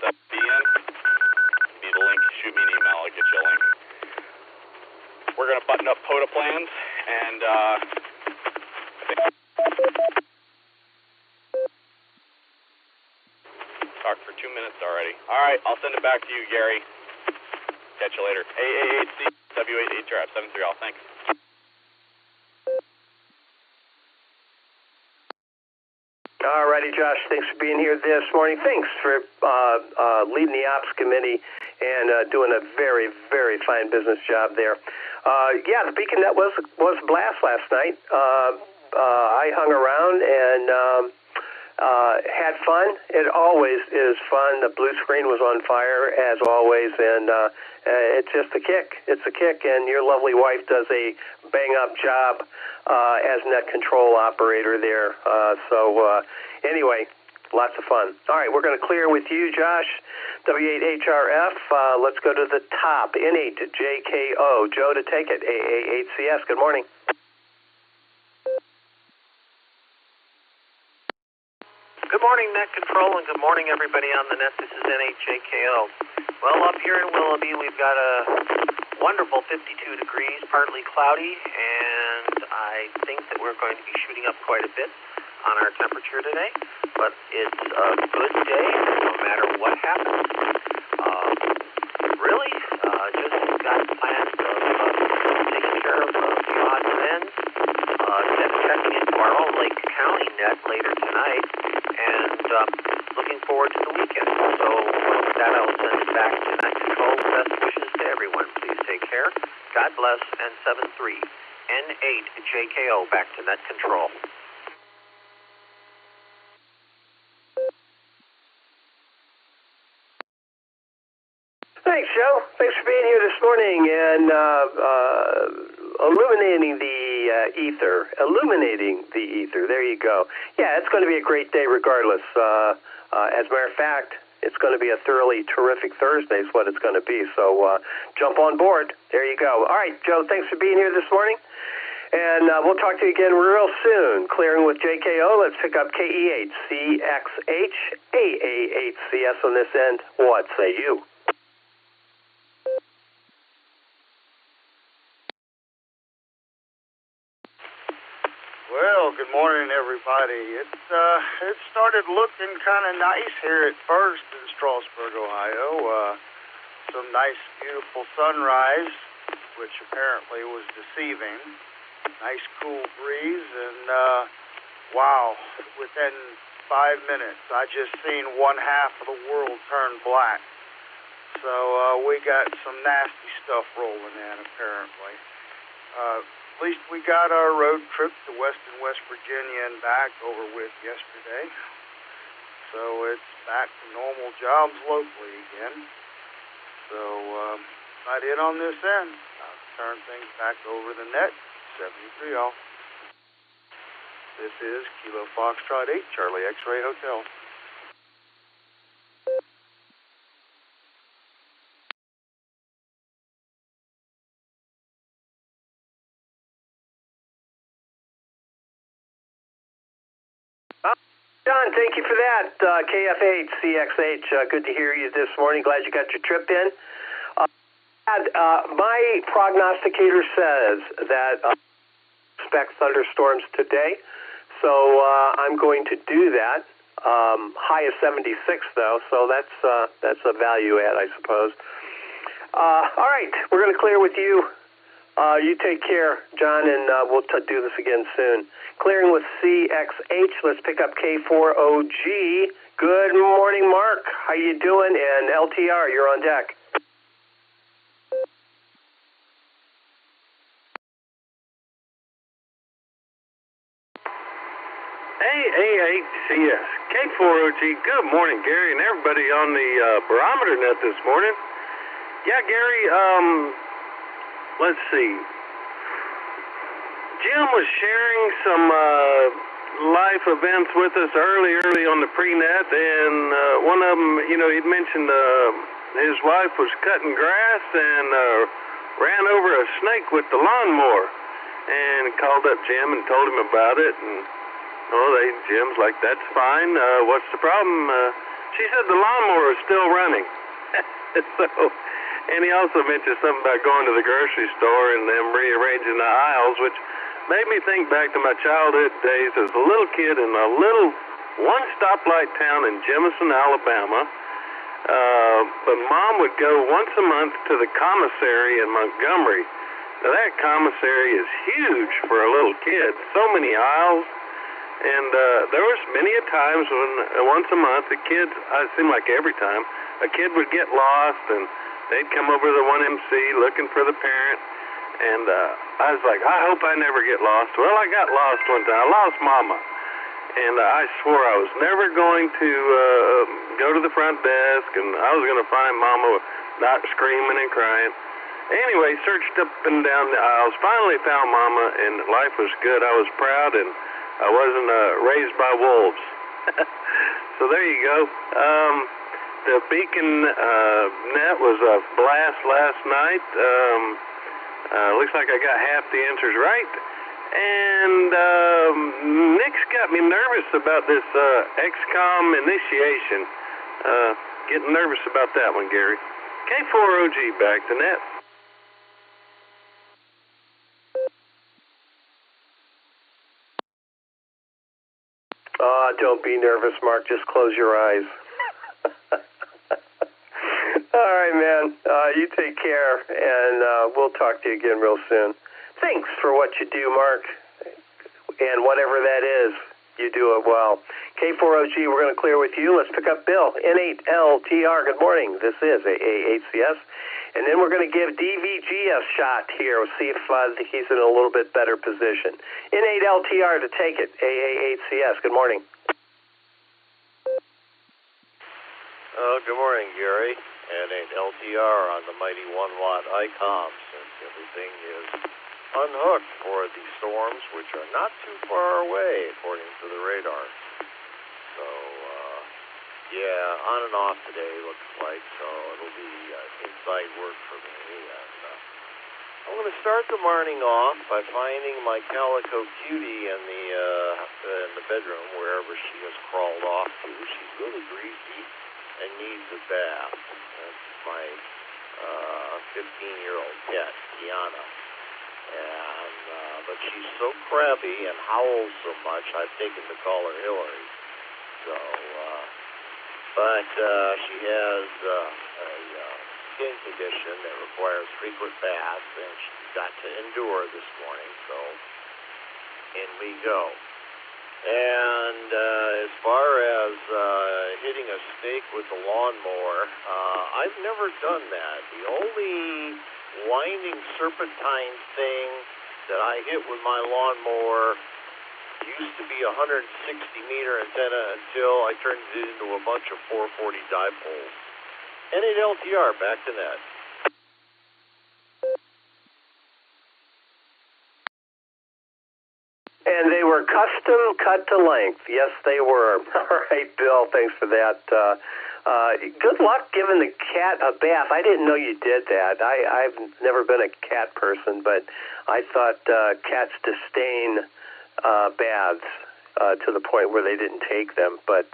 [SPEAKER 24] that will be in. Need a link, shoot me an email, I'll get you a link. We're going to button up POTA plans, and I think talked for 2 minutes already. All right, I'll send it back to you, Gary. Catch you later. AA8C, W88 73 all. Thanks.
[SPEAKER 13] All righty, Josh. Thanks for being here this morning. Thanks for leading the ops committee and doing a very, very fine business job there. Yeah, the Beacon Net was a blast last night. I hung around and had fun. It always is fun. The blue screen was on fire, as always, and it's just a kick. It's a kick, and your lovely wife does a bang-up job as net control operator there. Anyway, lots of fun. All right, we're going to clear with you, Josh. W8HRF, let's go to the top. N8JKO. Joe to take it. AA8CS. Good morning.
[SPEAKER 8] Good morning, Net Control, and good morning, everybody on the net. This is N8JKO. Well, up here in Willoughby, we've got a wonderful 52 degrees, partly cloudy, and I think that we're going to be shooting up quite a bit on our temperature today, but it's a good day no matter what happens. Really, just got plans of taking care of the odds and ends, checking into our own Lake County net later tonight, and looking forward to the weekend. So with that, I'll send it back to Net Control. Best wishes to everyone. Please take care. God bless, and 7-3. N8JKO, back to Net Control.
[SPEAKER 13] Thanks, Joe. Thanks for being here this morning and illuminating the ether. Illuminating the ether. There you go. Yeah, it's going to be a great day regardless. As a matter of fact, it's going to be a thoroughly terrific Thursday is what it's going to be. So jump on board. There you go. All right, Joe, thanks for being here this morning. And we'll talk to you again real soon. Clearing with JKO. Let's pick up KE8CXH, AA8CS on this end. What say you?
[SPEAKER 9] Well, good morning, everybody. It started looking kind of nice here at first in Strasburg, Ohio. Some nice, beautiful sunrise, which apparently was deceiving. Nice, cool breeze, and wow, within 5 minutes, I just seen one half of the world turn black. So we got some nasty stuff rolling in, apparently. At least we got our road trip to Weston, West Virginia and back over with yesterday. So it's back to normal jobs locally again. So right in on this end. I'll turn things back over the net. 73 all. This is Kilo Foxtrot 8, Charlie X-Ray Hotel.
[SPEAKER 13] John, thank you for that. KF8CXH, good to hear you this morning. Glad you got your trip in. My prognosticator says that expect thunderstorms today, so I'm going to do that. High is 76 though, so that's a value add, I suppose. All right, we're going to clear with you. You take care, John, and we'll do this again soon. Clearing with CXH. Let's pick up K4OG. Good morning, Mark. How you doing? And LTR, you're on deck.
[SPEAKER 10] AA8CS, K4OG. Good morning, Gary, and everybody on the Barometer Net this morning. Yeah, Gary, let's see. Jim was sharing some life events with us early on the pre-net, and one of them, he'd mentioned his wife was cutting grass and ran over a snake with the lawnmower, and called up Jim and told him about it, and Jim's like, that's fine, what's the problem? She said the lawnmower is still running. And he also mentioned something about going to the grocery store and them rearranging the aisles, which made me think back to my childhood days as a little kid in a little one-stoplight town in Jemison, Alabama. But Mom would go once a month to the commissary in Montgomery. Now, that commissary is huge for a little kid, so many aisles. And there was many a times when once a month the kids, it seemed like every time, a kid would get lost and they'd come over to the 1MC looking for the parent. And I was like, I hope I never get lost. Well, I got lost one time. I lost Mama. And I swore I was never going to go to the front desk, and I was going to find Mama not screaming and crying. Anyway, searched up and down the aisles, finally found Mama, and life was good. I was proud, and I wasn't raised by wolves. So there you go. The Beacon Net was a blast last night. Looks like I got half the answers right. And Nick's got me nervous about this XCOM initiation. Getting nervous about that one, Gary. K4OG back to net.
[SPEAKER 13] Don't be nervous, Mark. Just close your eyes. All right, man. You take care, and we'll talk to you again real soon. Thanks for what you do, Mark. And whatever that is, you do it well. K4OG, we're going to clear with you. Let's pick up Bill. N8LTR, good morning. This is AA8CS. And then we're going to give DVG a shot here. We'll see if he's in a little bit better position. N8LTR to take it. AA8CS, good morning.
[SPEAKER 3] Good morning, Gary. N8LTR on the mighty 1-watt ICOM, since everything is unhooked for the storms, which are not too far away, according to the radar. So, on and off today, looks like, so it'll be inside work for me. And I'm going to start the morning off by finding my calico cutie in the bedroom, wherever she has crawled off to. She's really greasy and needs a bath. That's my 15-year-old cat, Tiana. And but she's so crabby and howls so much, I've taken to call her Hillary. So, but she has a skin condition that requires frequent baths, and she's got to endure this morning. So, in we go. And as far as hitting a snake with a lawnmower, I've never done that. The only winding serpentine thing that I hit with my lawnmower used to be a 160-meter antenna until I turned it into a bunch of 440 dipoles. N8LTR, back to net.
[SPEAKER 13] And they were custom cut to length. Yes, they were. All right, Bill, thanks for that. Good luck giving the cat a bath. I didn't know you did that. I've never been a cat person, but I thought cats disdain baths to the point where they didn't take them. But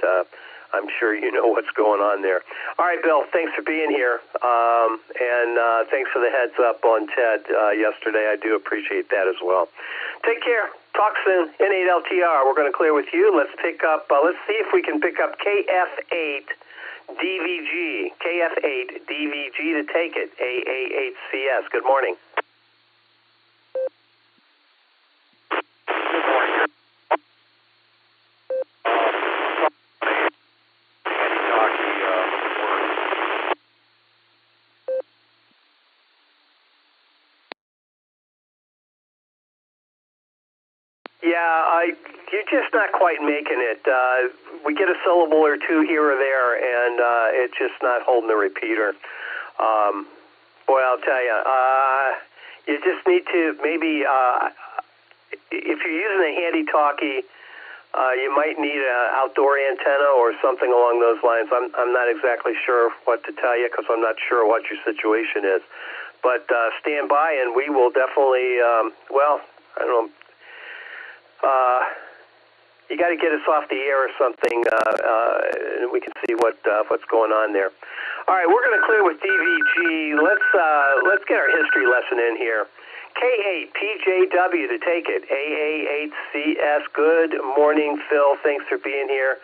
[SPEAKER 13] I'm sure you know what's going on there. All right, Bill, thanks for being here. And thanks for the heads up on Ted yesterday. I do appreciate that as well. Take care. Talk soon. N8LTR. We're going to clear with you. Let's pick up, let's see if we can pick up KF8 DVG. KF8 DVG to take it. AA8CS. Good morning. Yeah, you're just not quite making it. We get a syllable or two here or there, and it's just not holding the repeater. Boy, I'll tell you, you just need to maybe, if you're using a handy-talkie, you might need an outdoor antenna or something along those lines. I'm not exactly sure what to tell you because I'm not sure what your situation is. But stand by, and we will definitely, I don't know, you got to get us off the air or something, and we can see what's going on there. All right, we're going to clear with DVG. Let's get our history lesson in here. K8PJW to take it. AA8CS. Good morning, Phil. Thanks for being here,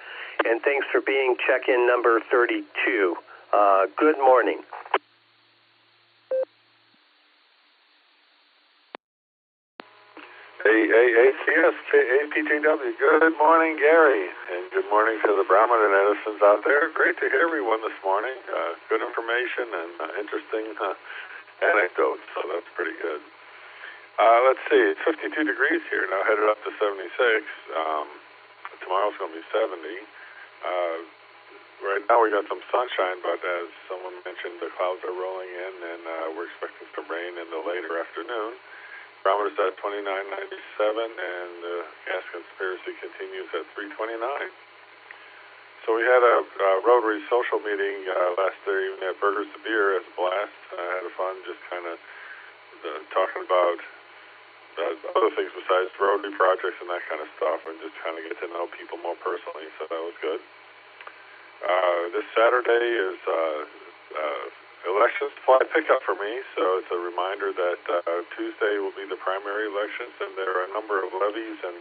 [SPEAKER 13] and thanks for being check-in number 32. Good morning.
[SPEAKER 17] AAACS, KAPJW. Good morning, Gary, and good morning to the Barometer Netizens out there. Great to hear everyone this morning. Good information and interesting anecdotes, so that's pretty good. Let's see, it's 52 degrees here now, headed up to 76. Tomorrow's going to be 70. Right now we got some sunshine, but as someone mentioned, the clouds are rolling in, and we're expecting some rain in the later afternoon. Barometer's at 29.97, and the gas conspiracy continues at 329. So we had a Rotary social meeting last evening at Burgers to Beer as a blast. I had fun just kind of talking about other things besides Rotary projects and that kind of stuff, and just kind of get to know people more personally, so that was good. This Saturday is election supply pickup for me, so it's a reminder that Tuesday will be the primary elections, and there are a number of levies and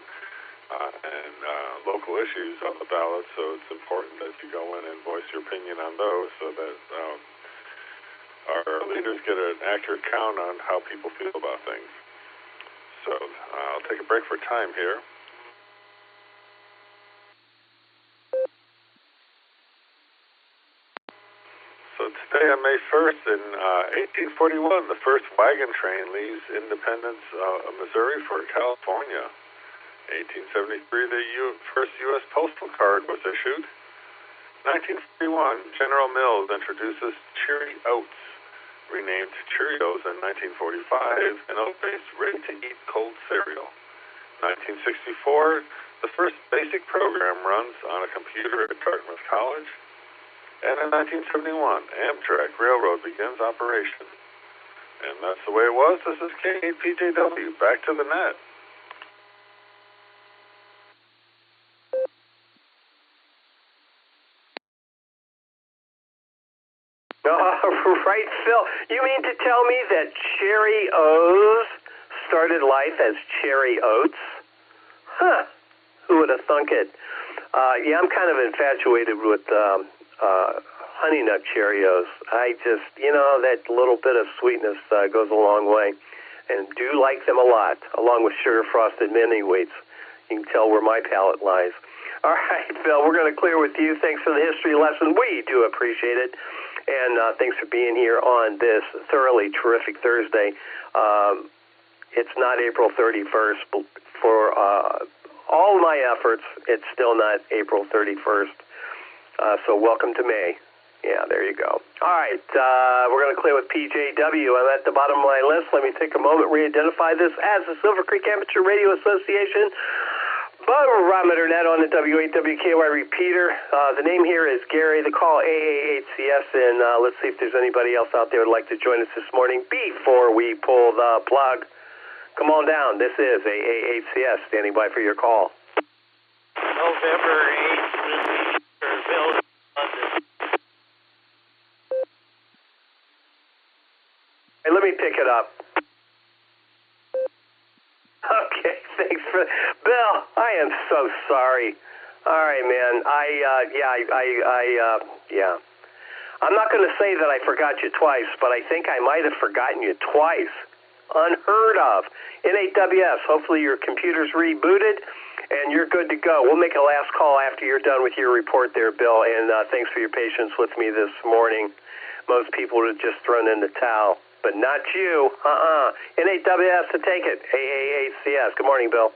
[SPEAKER 17] local issues on the ballot, so it's important that you go in and voice your opinion on those so that our leaders get an accurate count on how people feel about things. So I'll take a break for time here. So today on May 1st in 1841, the first wagon train leaves Independence, Missouri for California. 1873, the first U.S. postal card was issued. 1941, General Mills introduces Cheery Oats, renamed Cheerios in 1945, an oat-based ready-to-eat cold cereal. 1964, the first basic program runs on a computer at Dartmouth College. And in 1971, Amtrak Railroad begins operation. And that's the way it was. This is K8PJW. Back to the net.
[SPEAKER 13] Right, Phil. You mean to tell me that Cheerios started life as Cherry Oats? Huh. Who would have thunk it? Yeah, I'm kind of infatuated with Honey Nut Cheerios. I just, that little bit of sweetness goes a long way, and do like them a lot, along with sugar frosted mini wheats. You can tell where my palate lies. All right, Phil, we're going to clear with you. Thanks for the history lesson. We do appreciate it. And thanks for being here on this thoroughly terrific Thursday. It's not April 31st. But for all my efforts, it's still not April 31st. So welcome to May. Yeah, there you go. All right, we're going to clear with PJW. I'm at the bottom of my list. Let me take a moment, re-identify this as the Silvercreek Amateur Radio Association. Barometer Net on the W8WKY repeater. The name here is Gary. The call AA8CS, and let's see if there's anybody else out there who would like to join us this morning before we pull the plug. Come on down. This is AA8CS, standing by for your call.
[SPEAKER 1] November 8th, London.
[SPEAKER 13] Hey, let me pick it up. Okay, thanks for Bill. I am so sorry. All right, man. I'm not going to say that I forgot you twice, but I think I might have forgotten you twice. Unheard of. NAWS. Hopefully your computer's rebooted and you're good to go. We'll make a last call after you're done with your report there, Bill. And thanks for your patience with me this morning. Most people would have just thrown in the towel. But not you. NAWS to take it. AAACS. Good morning, Bill.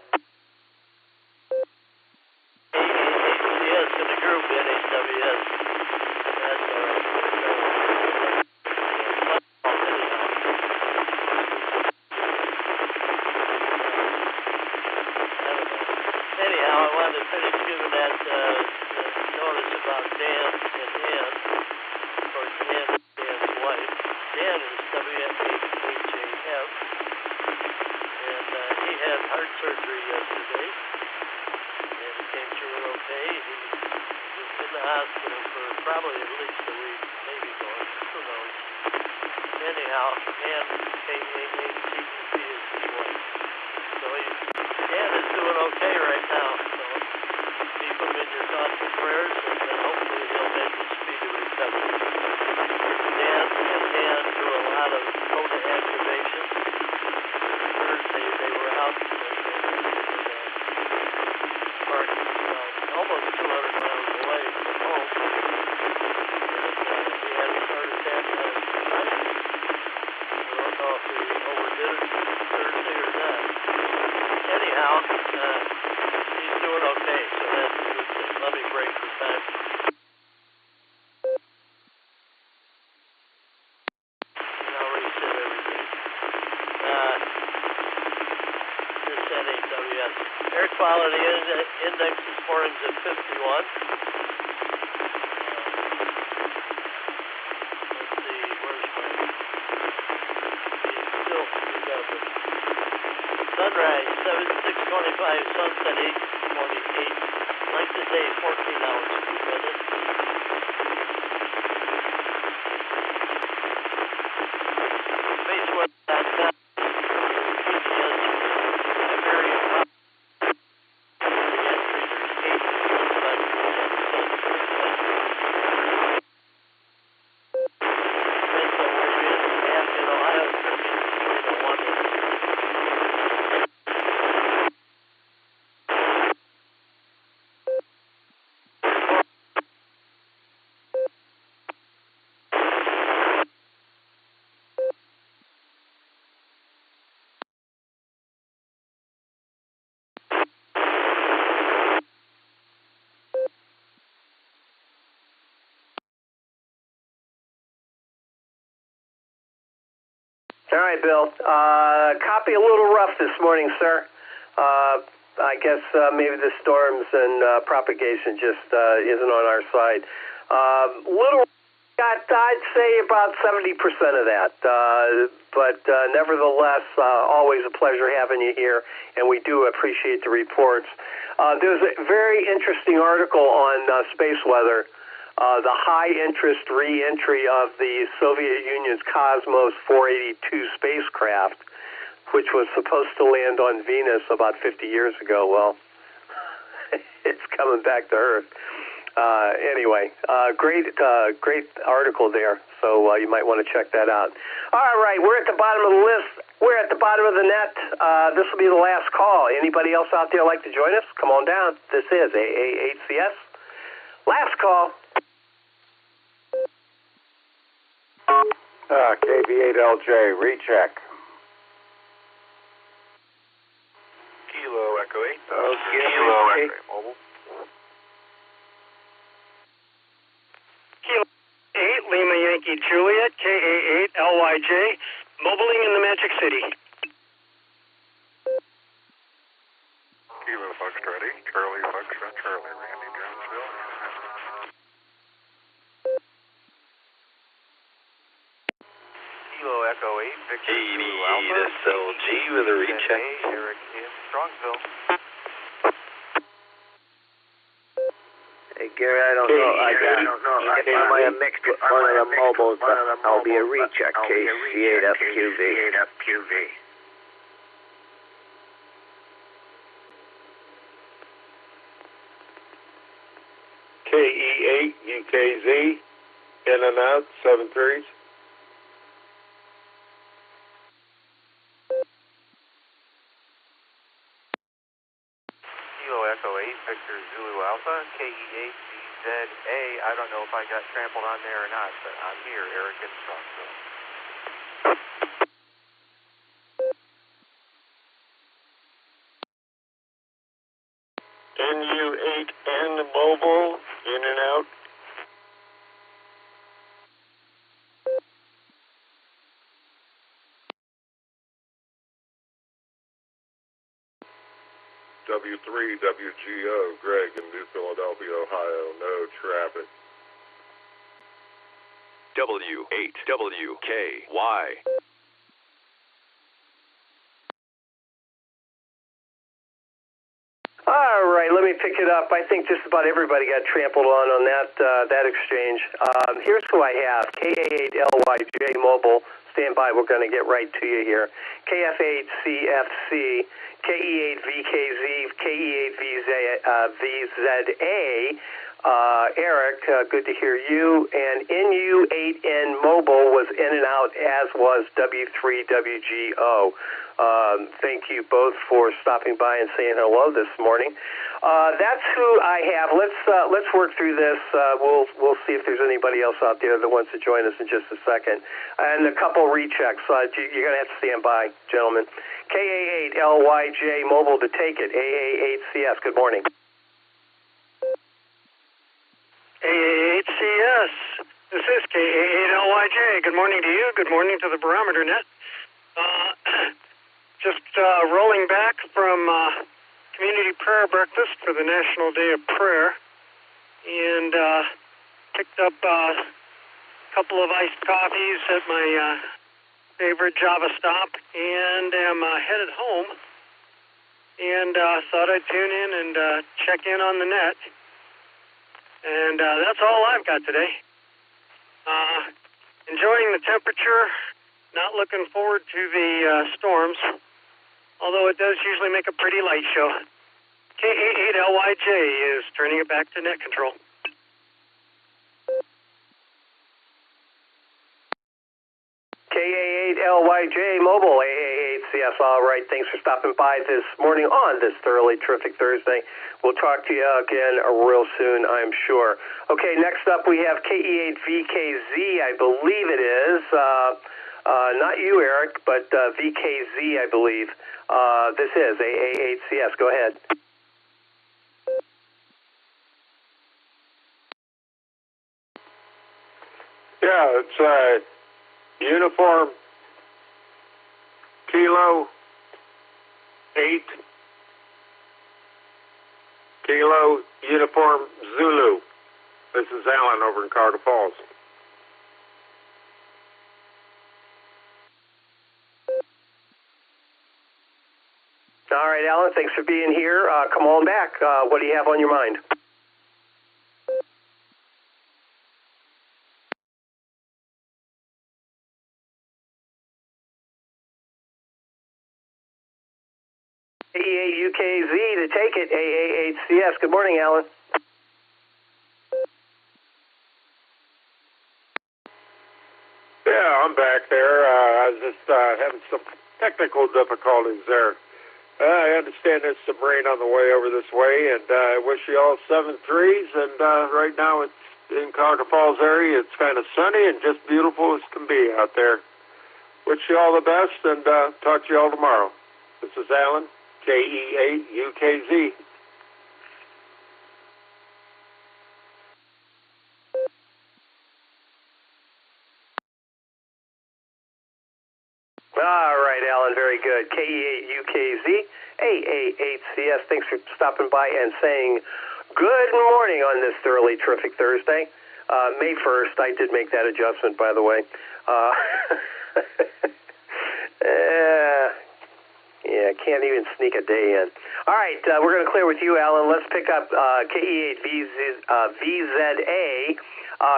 [SPEAKER 1] AAACS in the group, NAWS. That's all right. anyhow, I wanted to finish giving that notice about Dan and Ann. Of course, Ann is Dan's wife. Dan is WFHAF, and he had heart surgery yesterday, and he came through it okay. He was in the hospital for probably at least a week, maybe more, who knows. Anyhow, Ann, KAACEP is his wife. So Dan is doing okay right now, so keep him in your thoughts and prayers, and hopefully he'll make a speedy recovery. Dan and Ann do a lot of quota activation. They were out in park almost 200 miles away from home, and he had a heart attack last night. I don't know if he overdid it Thursday or not. Anyhow, he's doing okay, so that's a good thing. Let me break for time. And I'll reset everything. This NHWS. Air quality index this morning's at 51. Let's see, where's my... Still, we got the sunrise, 6:25, sunset 8:28. Length of day, 14 hours, 2 minutes. Spaceweather.com.
[SPEAKER 13] All right, Bill. Copy a little rough this morning, sir. I guess maybe the storms and propagation just isn't on our side. Little, I'd say about 70% of that. But nevertheless, always a pleasure having you here, and we do appreciate the reports. There's a very interesting article on space weather. The high-interest re-entry of the Soviet Union's Cosmos 482 spacecraft, which was supposed to land on Venus about 50 years ago. Well, it's coming back to Earth. Anyway, great article there, so you might want to check that out. All right, we're at the bottom of the list. We're at the bottom of the net. This will be the last call. Anybody else out there like to join us? Come on down. This is AAHCS. Last call.
[SPEAKER 4] KB8LJ, recheck.
[SPEAKER 14] Kilo Echo 8.
[SPEAKER 4] Kilo Echo 8, mobile.
[SPEAKER 11] Kilo 8, Lima Yankee Juliet, KA8 LYJ, mobiling in the Magic City.
[SPEAKER 17] Kilo Foxtrot 8, Charlie Foxtrot, Charlie, Randy Jonesville.
[SPEAKER 14] Kilo Echo 8, Victor Zulu Alpha.
[SPEAKER 16] SLG with a recheck.
[SPEAKER 14] Eric in Strongsville.
[SPEAKER 15] Hey, Gary, I don't know. I might have mixed with one of the mobiles. I'll be a recheck, KC8FQV.
[SPEAKER 4] KE8, UKZ, in and out, 7-3s.
[SPEAKER 14] Kilo Echo 8, Victor Zulu Alpha, KE8BZA. I don't know if I got trampled on there or not, but I'm here, Eric in Strongsville.
[SPEAKER 4] NU8N mobile, in and out.
[SPEAKER 17] W3WGO, Greg in New Philadelphia, Ohio. No traffic.
[SPEAKER 5] W8WKY.
[SPEAKER 13] All right, let me pick it up. I think just about everybody got trampled on that exchange. Here's who I have. KA8LYJ Mobile. Stand by. We're going to get right to you here. KF8CFC, KE8VKZ, KE8VZA. Eric, good to hear you. And NU8N Mobile was in and out, as was W3WGO. Thank you both for stopping by and saying hello this morning. That's who I have. Let's work through this. We'll see if there's anybody else out there that wants to join us in just a second. And a couple rechecks. You're going to have to stand by, gentlemen. KA8LYJ Mobile to take it. AA8CS. Good morning.
[SPEAKER 11] AA8CS. This is KA8LYJ. Good morning to you. Good morning to the Barometer Net. Just rolling back from community prayer breakfast for the National Day of Prayer, and picked up a couple of iced coffees at my favorite Java stop, and am headed home, and thought I'd tune in and check in on the net. And that's all I've got today. Enjoying the temperature, not looking forward to the storms, although it does usually make a pretty light show. KA8LYJ is turning it back to net control.
[SPEAKER 13] KA8LYJ Mobile, AA8CS. All right, thanks for stopping by this morning on this thoroughly terrific Thursday. We'll talk to you again real soon, I'm sure. Okay, next up we have KE8VKZ, I believe it is. Not you, Eric, but VKZ, I believe. This is AA8CS. Go ahead.
[SPEAKER 17] Yeah, it's Uniform Kilo 8 Kilo Uniform Zulu. This is Alan over in Carter Falls.
[SPEAKER 13] All right, Alan, thanks for being here. Come on back. What do you have on your mind? KE8UKZ to take it, AA8CS. Good morning, Alan.
[SPEAKER 17] Yeah, I'm back there. I was just having some technical difficulties there. I understand there's some rain on the way over this way, and I wish you all 7 threes. And right now it's in Carter Falls area. It's kind of sunny and just beautiful as can be out there. Wish you all the best, and talk to you all tomorrow. This is Alan, KE8UKZ.
[SPEAKER 13] All right, Alan, very good. KE8UKZ, AA8CS. Thanks for stopping by and saying good morning on this thoroughly terrific Thursday. May 1st, I did make that adjustment, by the way. Yeah, can't even sneak a day in. All right, we're going to clear with you, Alan. Let's pick up KE8VZA.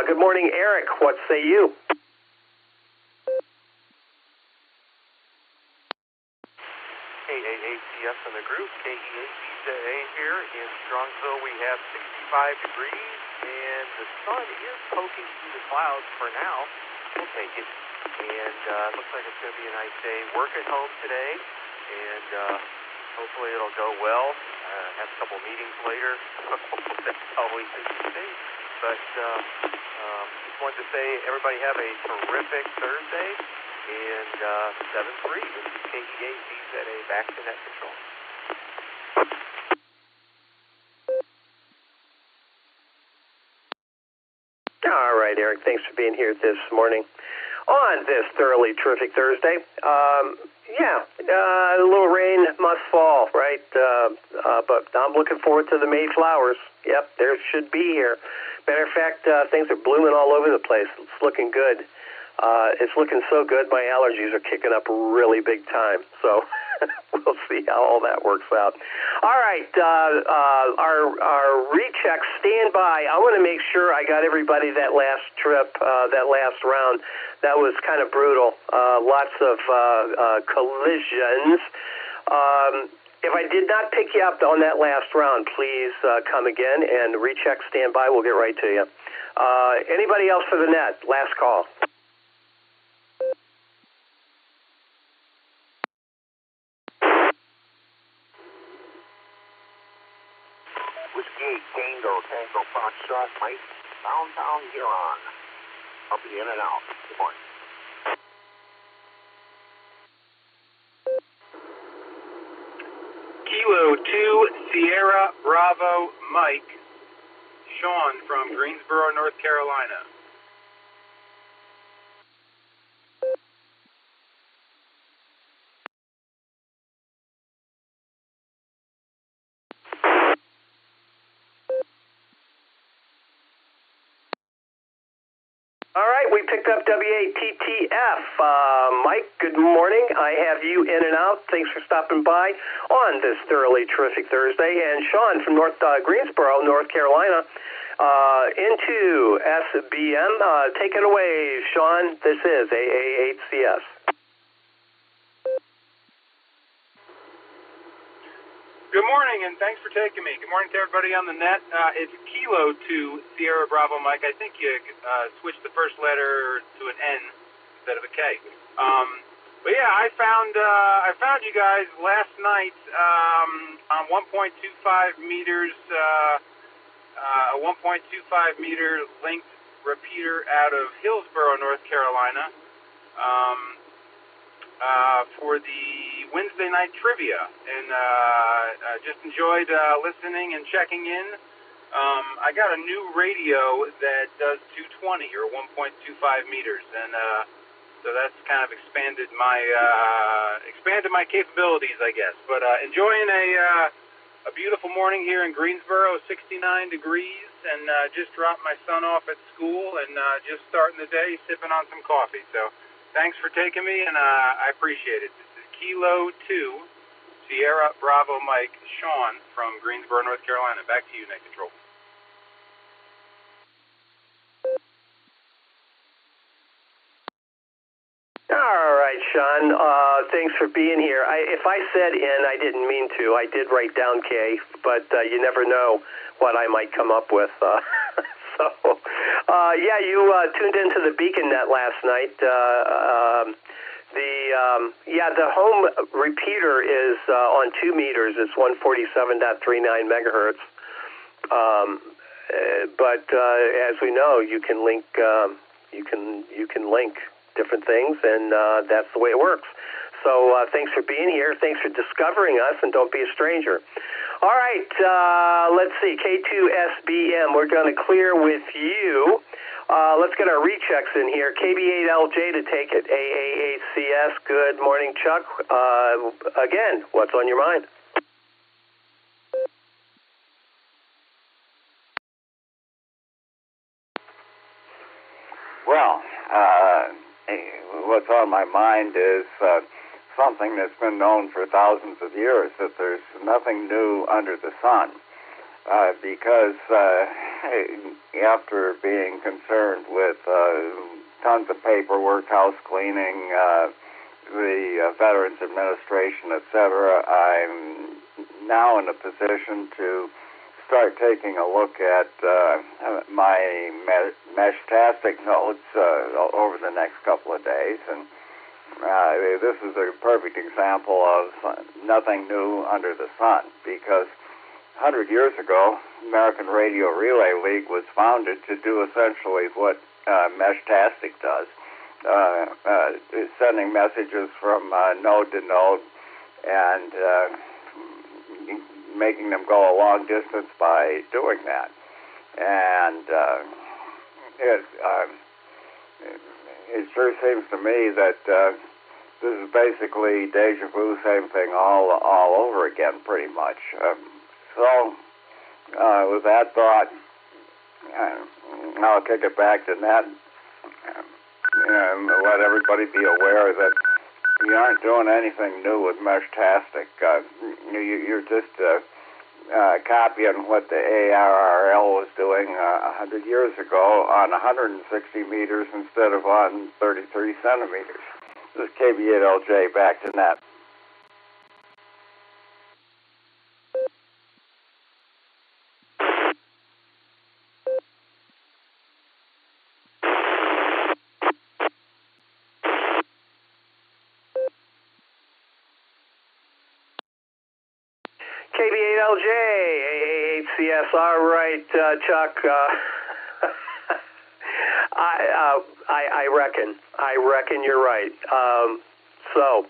[SPEAKER 13] Good morning, Eric. What say you?
[SPEAKER 14] KA8CS in the group. KE8VZA here in Strongsville. We have 65 degrees, and the sun is poking through the clouds for now. We'll take it. And it looks like it's going to be a nice day. Work at home today, and hopefully it'll go well. Have a couple meetings later. That's always interesting. But just wanted to say everybody have a terrific Thursday. And 7-3, this is KE8VZA back to net control.
[SPEAKER 13] All right, Eric, thanks for being here this morning. on this thoroughly terrific Thursday. A little rain must fall, right? But I'm looking forward to the May flowers. Yep, there should be here. Matter of fact, things are blooming all over the place. It's looking good. It's looking so good, my allergies are kicking up really big time. So we'll see how all that works out. All right, our recheck, stand by. I want to make sure I got everybody that last trip, that last round. That was kind of brutal. Lots of collisions. If I did not pick you up on that last round, please come again and recheck, stand by. We'll get right to you. Anybody else for the net? Last call.
[SPEAKER 12] Whiskey Tango Tango Foxtrot, Mike, downtown Huron. I'll be in and out. Good morning.
[SPEAKER 18] Kilo 2 Sierra Bravo Mike, Sean from Greensboro, North Carolina.
[SPEAKER 13] All right, we picked up WATTF. Mike, good morning. I have you in and out. Thanks for stopping by on this thoroughly terrific Thursday. And Sean from Greensboro, North Carolina, into SBM. Take it away, Sean. This is AA8CS.
[SPEAKER 18] Good morning, and thanks for taking me. Good morning to everybody on the net. It's Kilo 2 Sierra Bravo Mike. I think you switched the first letter to an N instead of a K. But yeah, I found you guys last night on 1.25 meters, a 1.25 meter linked repeater out of Hillsboro, North Carolina. For the Wednesday night trivia, and just enjoyed listening and checking in. I got a new radio that does 220 or 1.25 meters, and so that's kind of expanded my capabilities, I guess. But enjoying a beautiful morning here in Greensboro, 69 degrees, and just dropped my son off at school, and just starting the day sipping on some coffee. So thanks for taking me, and I appreciate it. This is Kilo 2, Sierra Bravo Mike, Sean from Greensboro, North Carolina. Back to you, Net Control.
[SPEAKER 13] All right, Sean. Thanks for being here. If I said N, I didn't mean to. I did write down K, but you never know what I might come up with. You tuned into the Beacon Net last night. The home repeater is on 2 meters. It's 147.39 megahertz. But as we know, you can link link different things, and that's the way it works. So thanks for being here. Thanks for discovering us, and don't be a stranger. All right, let's see, K2SBM, we're going to clear with you. Let's get our rechecks in here. KB8LJ to take it, AA8CS. Good morning, Chuck. Again, what's on your mind?
[SPEAKER 20] Well, what's on my mind is something that's been known for thousands of years, that there's nothing new under the sun. Because after being concerned with tons of paperwork, house cleaning, the Veterans Administration, etc., I'm now in a position to start taking a look at my Meshtastic nodes over the next couple of days, and this is a perfect example of nothing new under the sun, because 100 years ago, American Radio Relay League was founded to do essentially what Meshtastic does, sending messages from node to node and making them go a long distance by doing that. And it sure seems to me that this is basically deja vu, same thing all over again, pretty much. So, with that thought, I'll kick it back to Net and let everybody be aware that you aren't doing anything new with Meshtastic. You're just copying what the ARRL was doing 100 years ago on 160 meters instead of on 33 centimeters. This is KB8LJ, back to Net.
[SPEAKER 13] KB8LJ, AAHCS. All right, Chuck. I reckon you're right. So,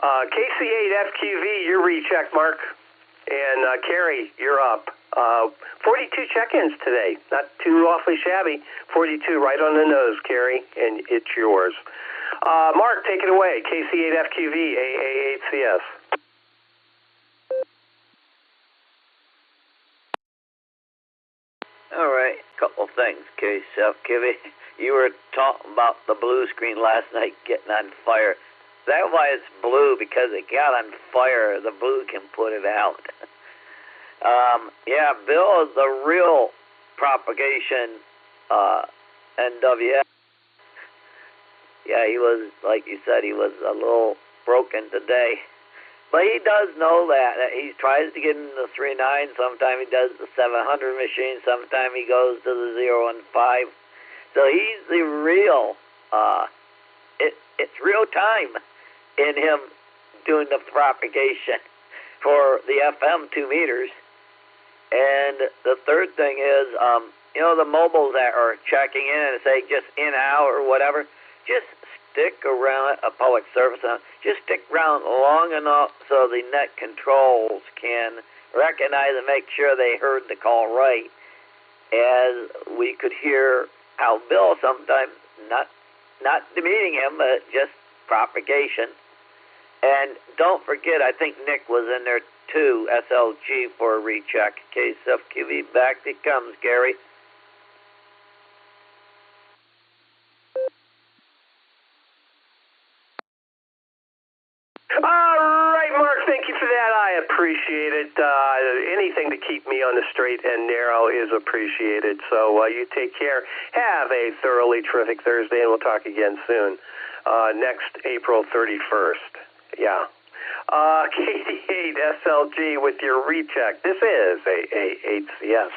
[SPEAKER 13] KC8FQV, your recheck, Mark, and Carrie, you're up. 42 check-ins today. Not too awfully shabby. 42 right on the nose, Carrie, and it's yours. Mark, take it away. KC8FQV, AAHCS.
[SPEAKER 15] All right, couple things, KCF. You were talking about the blue screen last night getting on fire. That's why it's blue, because it got on fire. The blue can put it out. Yeah, Bill is the real propagation NWS. Yeah, he was, like you said, he was a little broken today. But he does know that. He tries to get in the 3.9. Sometimes he does the 700 machine. Sometimes he goes to the 0 and 5. So he's the real, it's real time in him doing the propagation for the FM 2 meters. And the third thing is, you know, the mobiles that are checking in and say just in, out, or whatever, just stick around a public service. Just stick around long enough so the net controls can recognize and make sure they heard the call right. As we could hear how Bill sometimes, not demeaning him, but just propagation. And don't forget, I think Nick was in there too, SLG for a recheck. KSFQV, back it comes, Gary.
[SPEAKER 13] All right, Mark, thank you for that. I appreciate it. Anything to keep me on the straight and narrow is appreciated. So you take care. Have a thoroughly terrific Thursday, and we'll talk again soon. Next April 31st. Yeah. KD8 SLG with your recheck. This is AAHCS.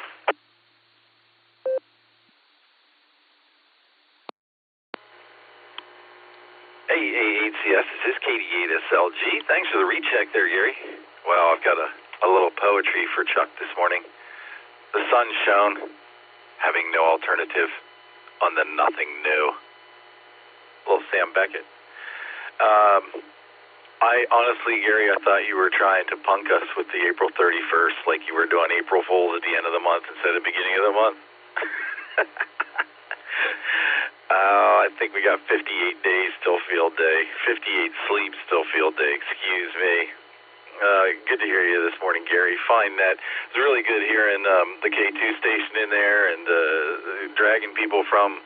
[SPEAKER 16] AAHCS, this is KD8SLG. Thanks for the recheck there, Gary. Well, I've got a little poetry for Chuck this morning. The sun shone, having no alternative, on the nothing new. Little Sam Beckett. I honestly, Gary, I thought you were trying to punk us with the April 31st, like you were doing April Fools at the end of the month instead of the beginning of the month. I think we got 58 days till field day, 58 sleeps till field day, excuse me. Good to hear you this morning, Gary. Fine net. It's really good hearing the K2 station in there and dragging people from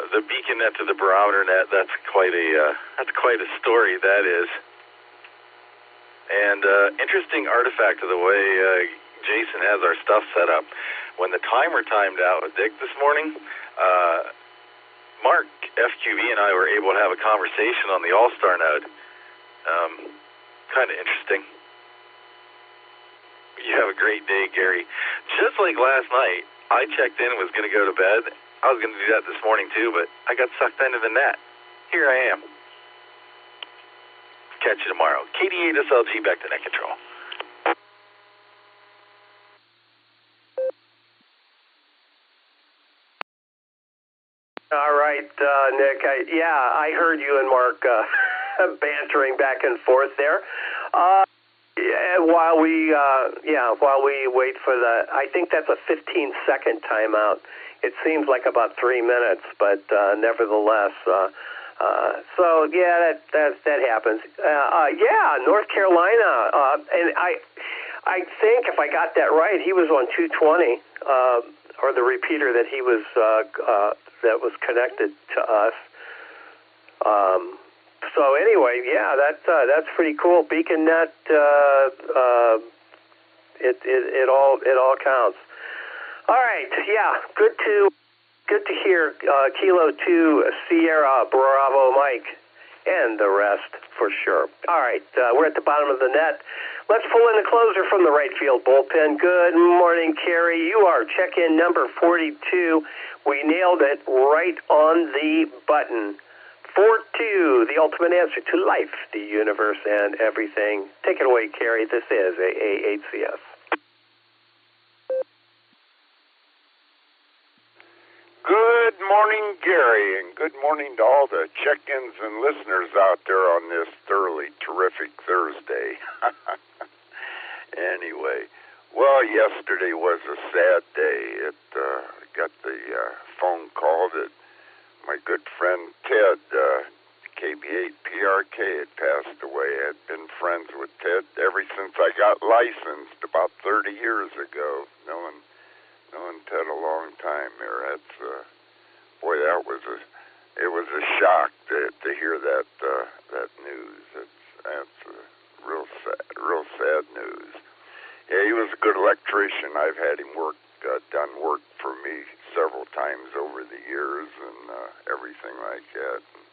[SPEAKER 16] the Beacon Net to the Barometer Net. That's quite a story, that is. And interesting artifact of the way Jason has our stuff set up. When the timer timed out with Dick this morning, Mark, FQV, and I were able to have a conversation on the Allstar Node. Kind of interesting. You have a great day, Gary. Just like last night, I checked in and was going to go to bed. I was going to do that this morning too, but I got sucked into the net. Here I am. Catch you tomorrow. KD8SLG, back to net control.
[SPEAKER 13] All right, Nick. I heard you and Mark bantering back and forth there. While we wait for the, I think that's a 15-second timeout. It seems like about 3 minutes, but nevertheless. So yeah, that happens. Yeah, North Carolina, and I think if I got that right, he was on 220, or the repeater that he was that was connected to us. So anyway, yeah, that's pretty cool. Beacon Net, it all counts. All right, yeah, good to hear Kilo 2 Sierra Bravo Mike and the rest for sure. All right, we're at the bottom of the net. Let's pull in the closer from the right field bullpen. Good morning, Kerry. You are check-in number 42. We nailed it right on the button. 4-2, the ultimate answer to life, the universe, and everything. Take it away, Kerry. This is AAHCS.
[SPEAKER 2] Good morning, Gary, and good morning to all the check-ins and listeners out there on this thoroughly terrific Thursday. Anyway, well, yesterday was a sad day. Got the phone call that my good friend Ted, KB8 PRK, had passed away. I had been friends with Ted ever since I got licensed about 30 years ago. Knowing Ted a long time there. That's boy, it was a shock to hear that news. That's real sad news. Yeah, he was a good electrician. I've had him done work for me several times over the years and everything like that. And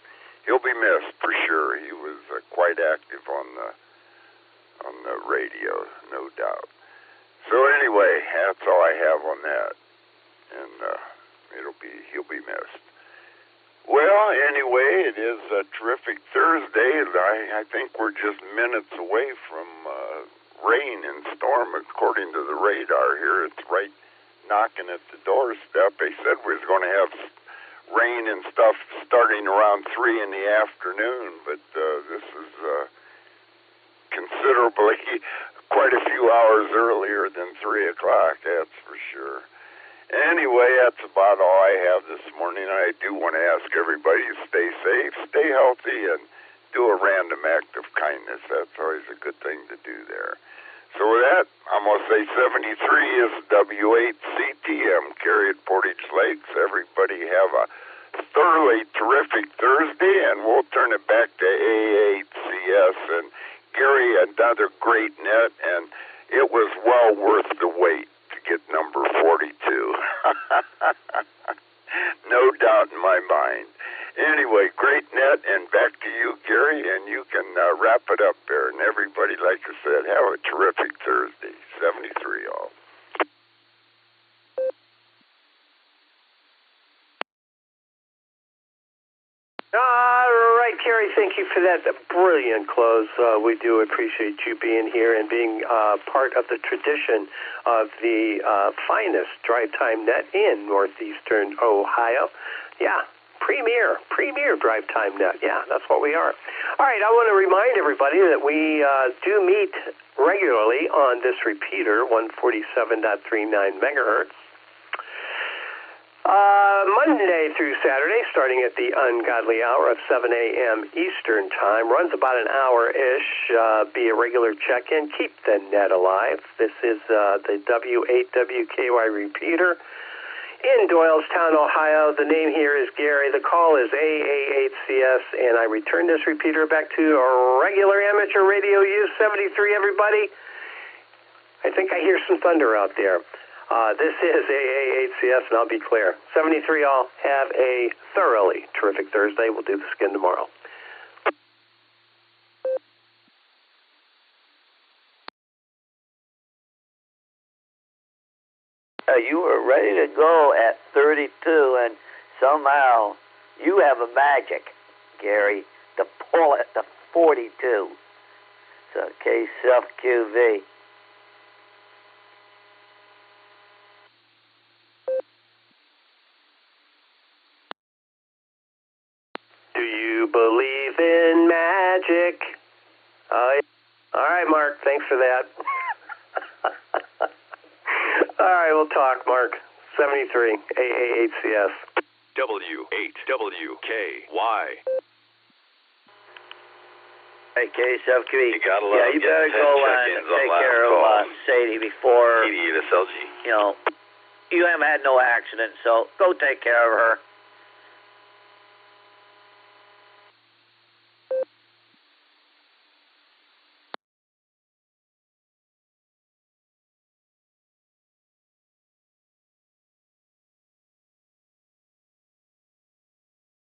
[SPEAKER 2] he'll be missed for sure. He was quite active on the radio, no doubt. So anyway, that's all I have on that, and he'll be missed. Well, anyway, it is a terrific Thursday. I think we're just minutes away from rain and storm, according to the radar here. It's right knocking at the doorstep. They said we was going to have rain and stuff starting around 3 in the afternoon, but this is considerably quite a few hours earlier than 3 o'clock, that's for sure. Anyway, that's about all I have this morning. I do want to ask everybody to stay safe, stay healthy, and do a random act of kindness. That's always a good thing to do there. So with that, I'm going to say 73 is W8CTM, Carry at Portage Lakes. Everybody have a thoroughly terrific Thursday, and we'll turn it back to AAHCS. And Gary, another great net, and it was well worth the wait to get number 42. No doubt in my mind. Anyway, great net, and back to you, Gary, and you can wrap it up there. And everybody, like I said, have a terrific Thursday. 73 all.
[SPEAKER 13] All right, Kerry, thank you for that brilliant close. We do appreciate you being here and being part of the tradition of the finest drive time net in northeastern Ohio. Yeah, premier drive time net. Yeah, that's what we are. All right, I want to remind everybody that we do meet regularly on this repeater, 147.39 megahertz. Monday through Saturday, starting at the ungodly hour of 7 a.m. Eastern Time, runs about an hour-ish, be a regular check-in, keep the net alive. This is the W8WKY repeater in Doylestown, Ohio. The name here is Gary. The call is AAHCS, and I return this repeater back to a regular amateur radio use. 73, everybody. I think I hear some thunder out there. This is AAHCS, and I'll be clear. 73 all, have a thoroughly terrific Thursday. We'll do this again tomorrow.
[SPEAKER 15] You were ready to go at 32, and somehow you have a magic, Gary, to pull it to 42. So, K-Self-QV.
[SPEAKER 13] Do you believe in magic? Yeah. All right, Mark. Thanks for that. All right, we'll talk, Mark. 73, AA8CS.
[SPEAKER 5] W8WKY.
[SPEAKER 7] Hey, KSFQ.
[SPEAKER 16] You gotta love
[SPEAKER 7] you better go and take care of Sadie before,
[SPEAKER 16] 88 SLG.
[SPEAKER 7] you haven't had no accident, so go take care of her.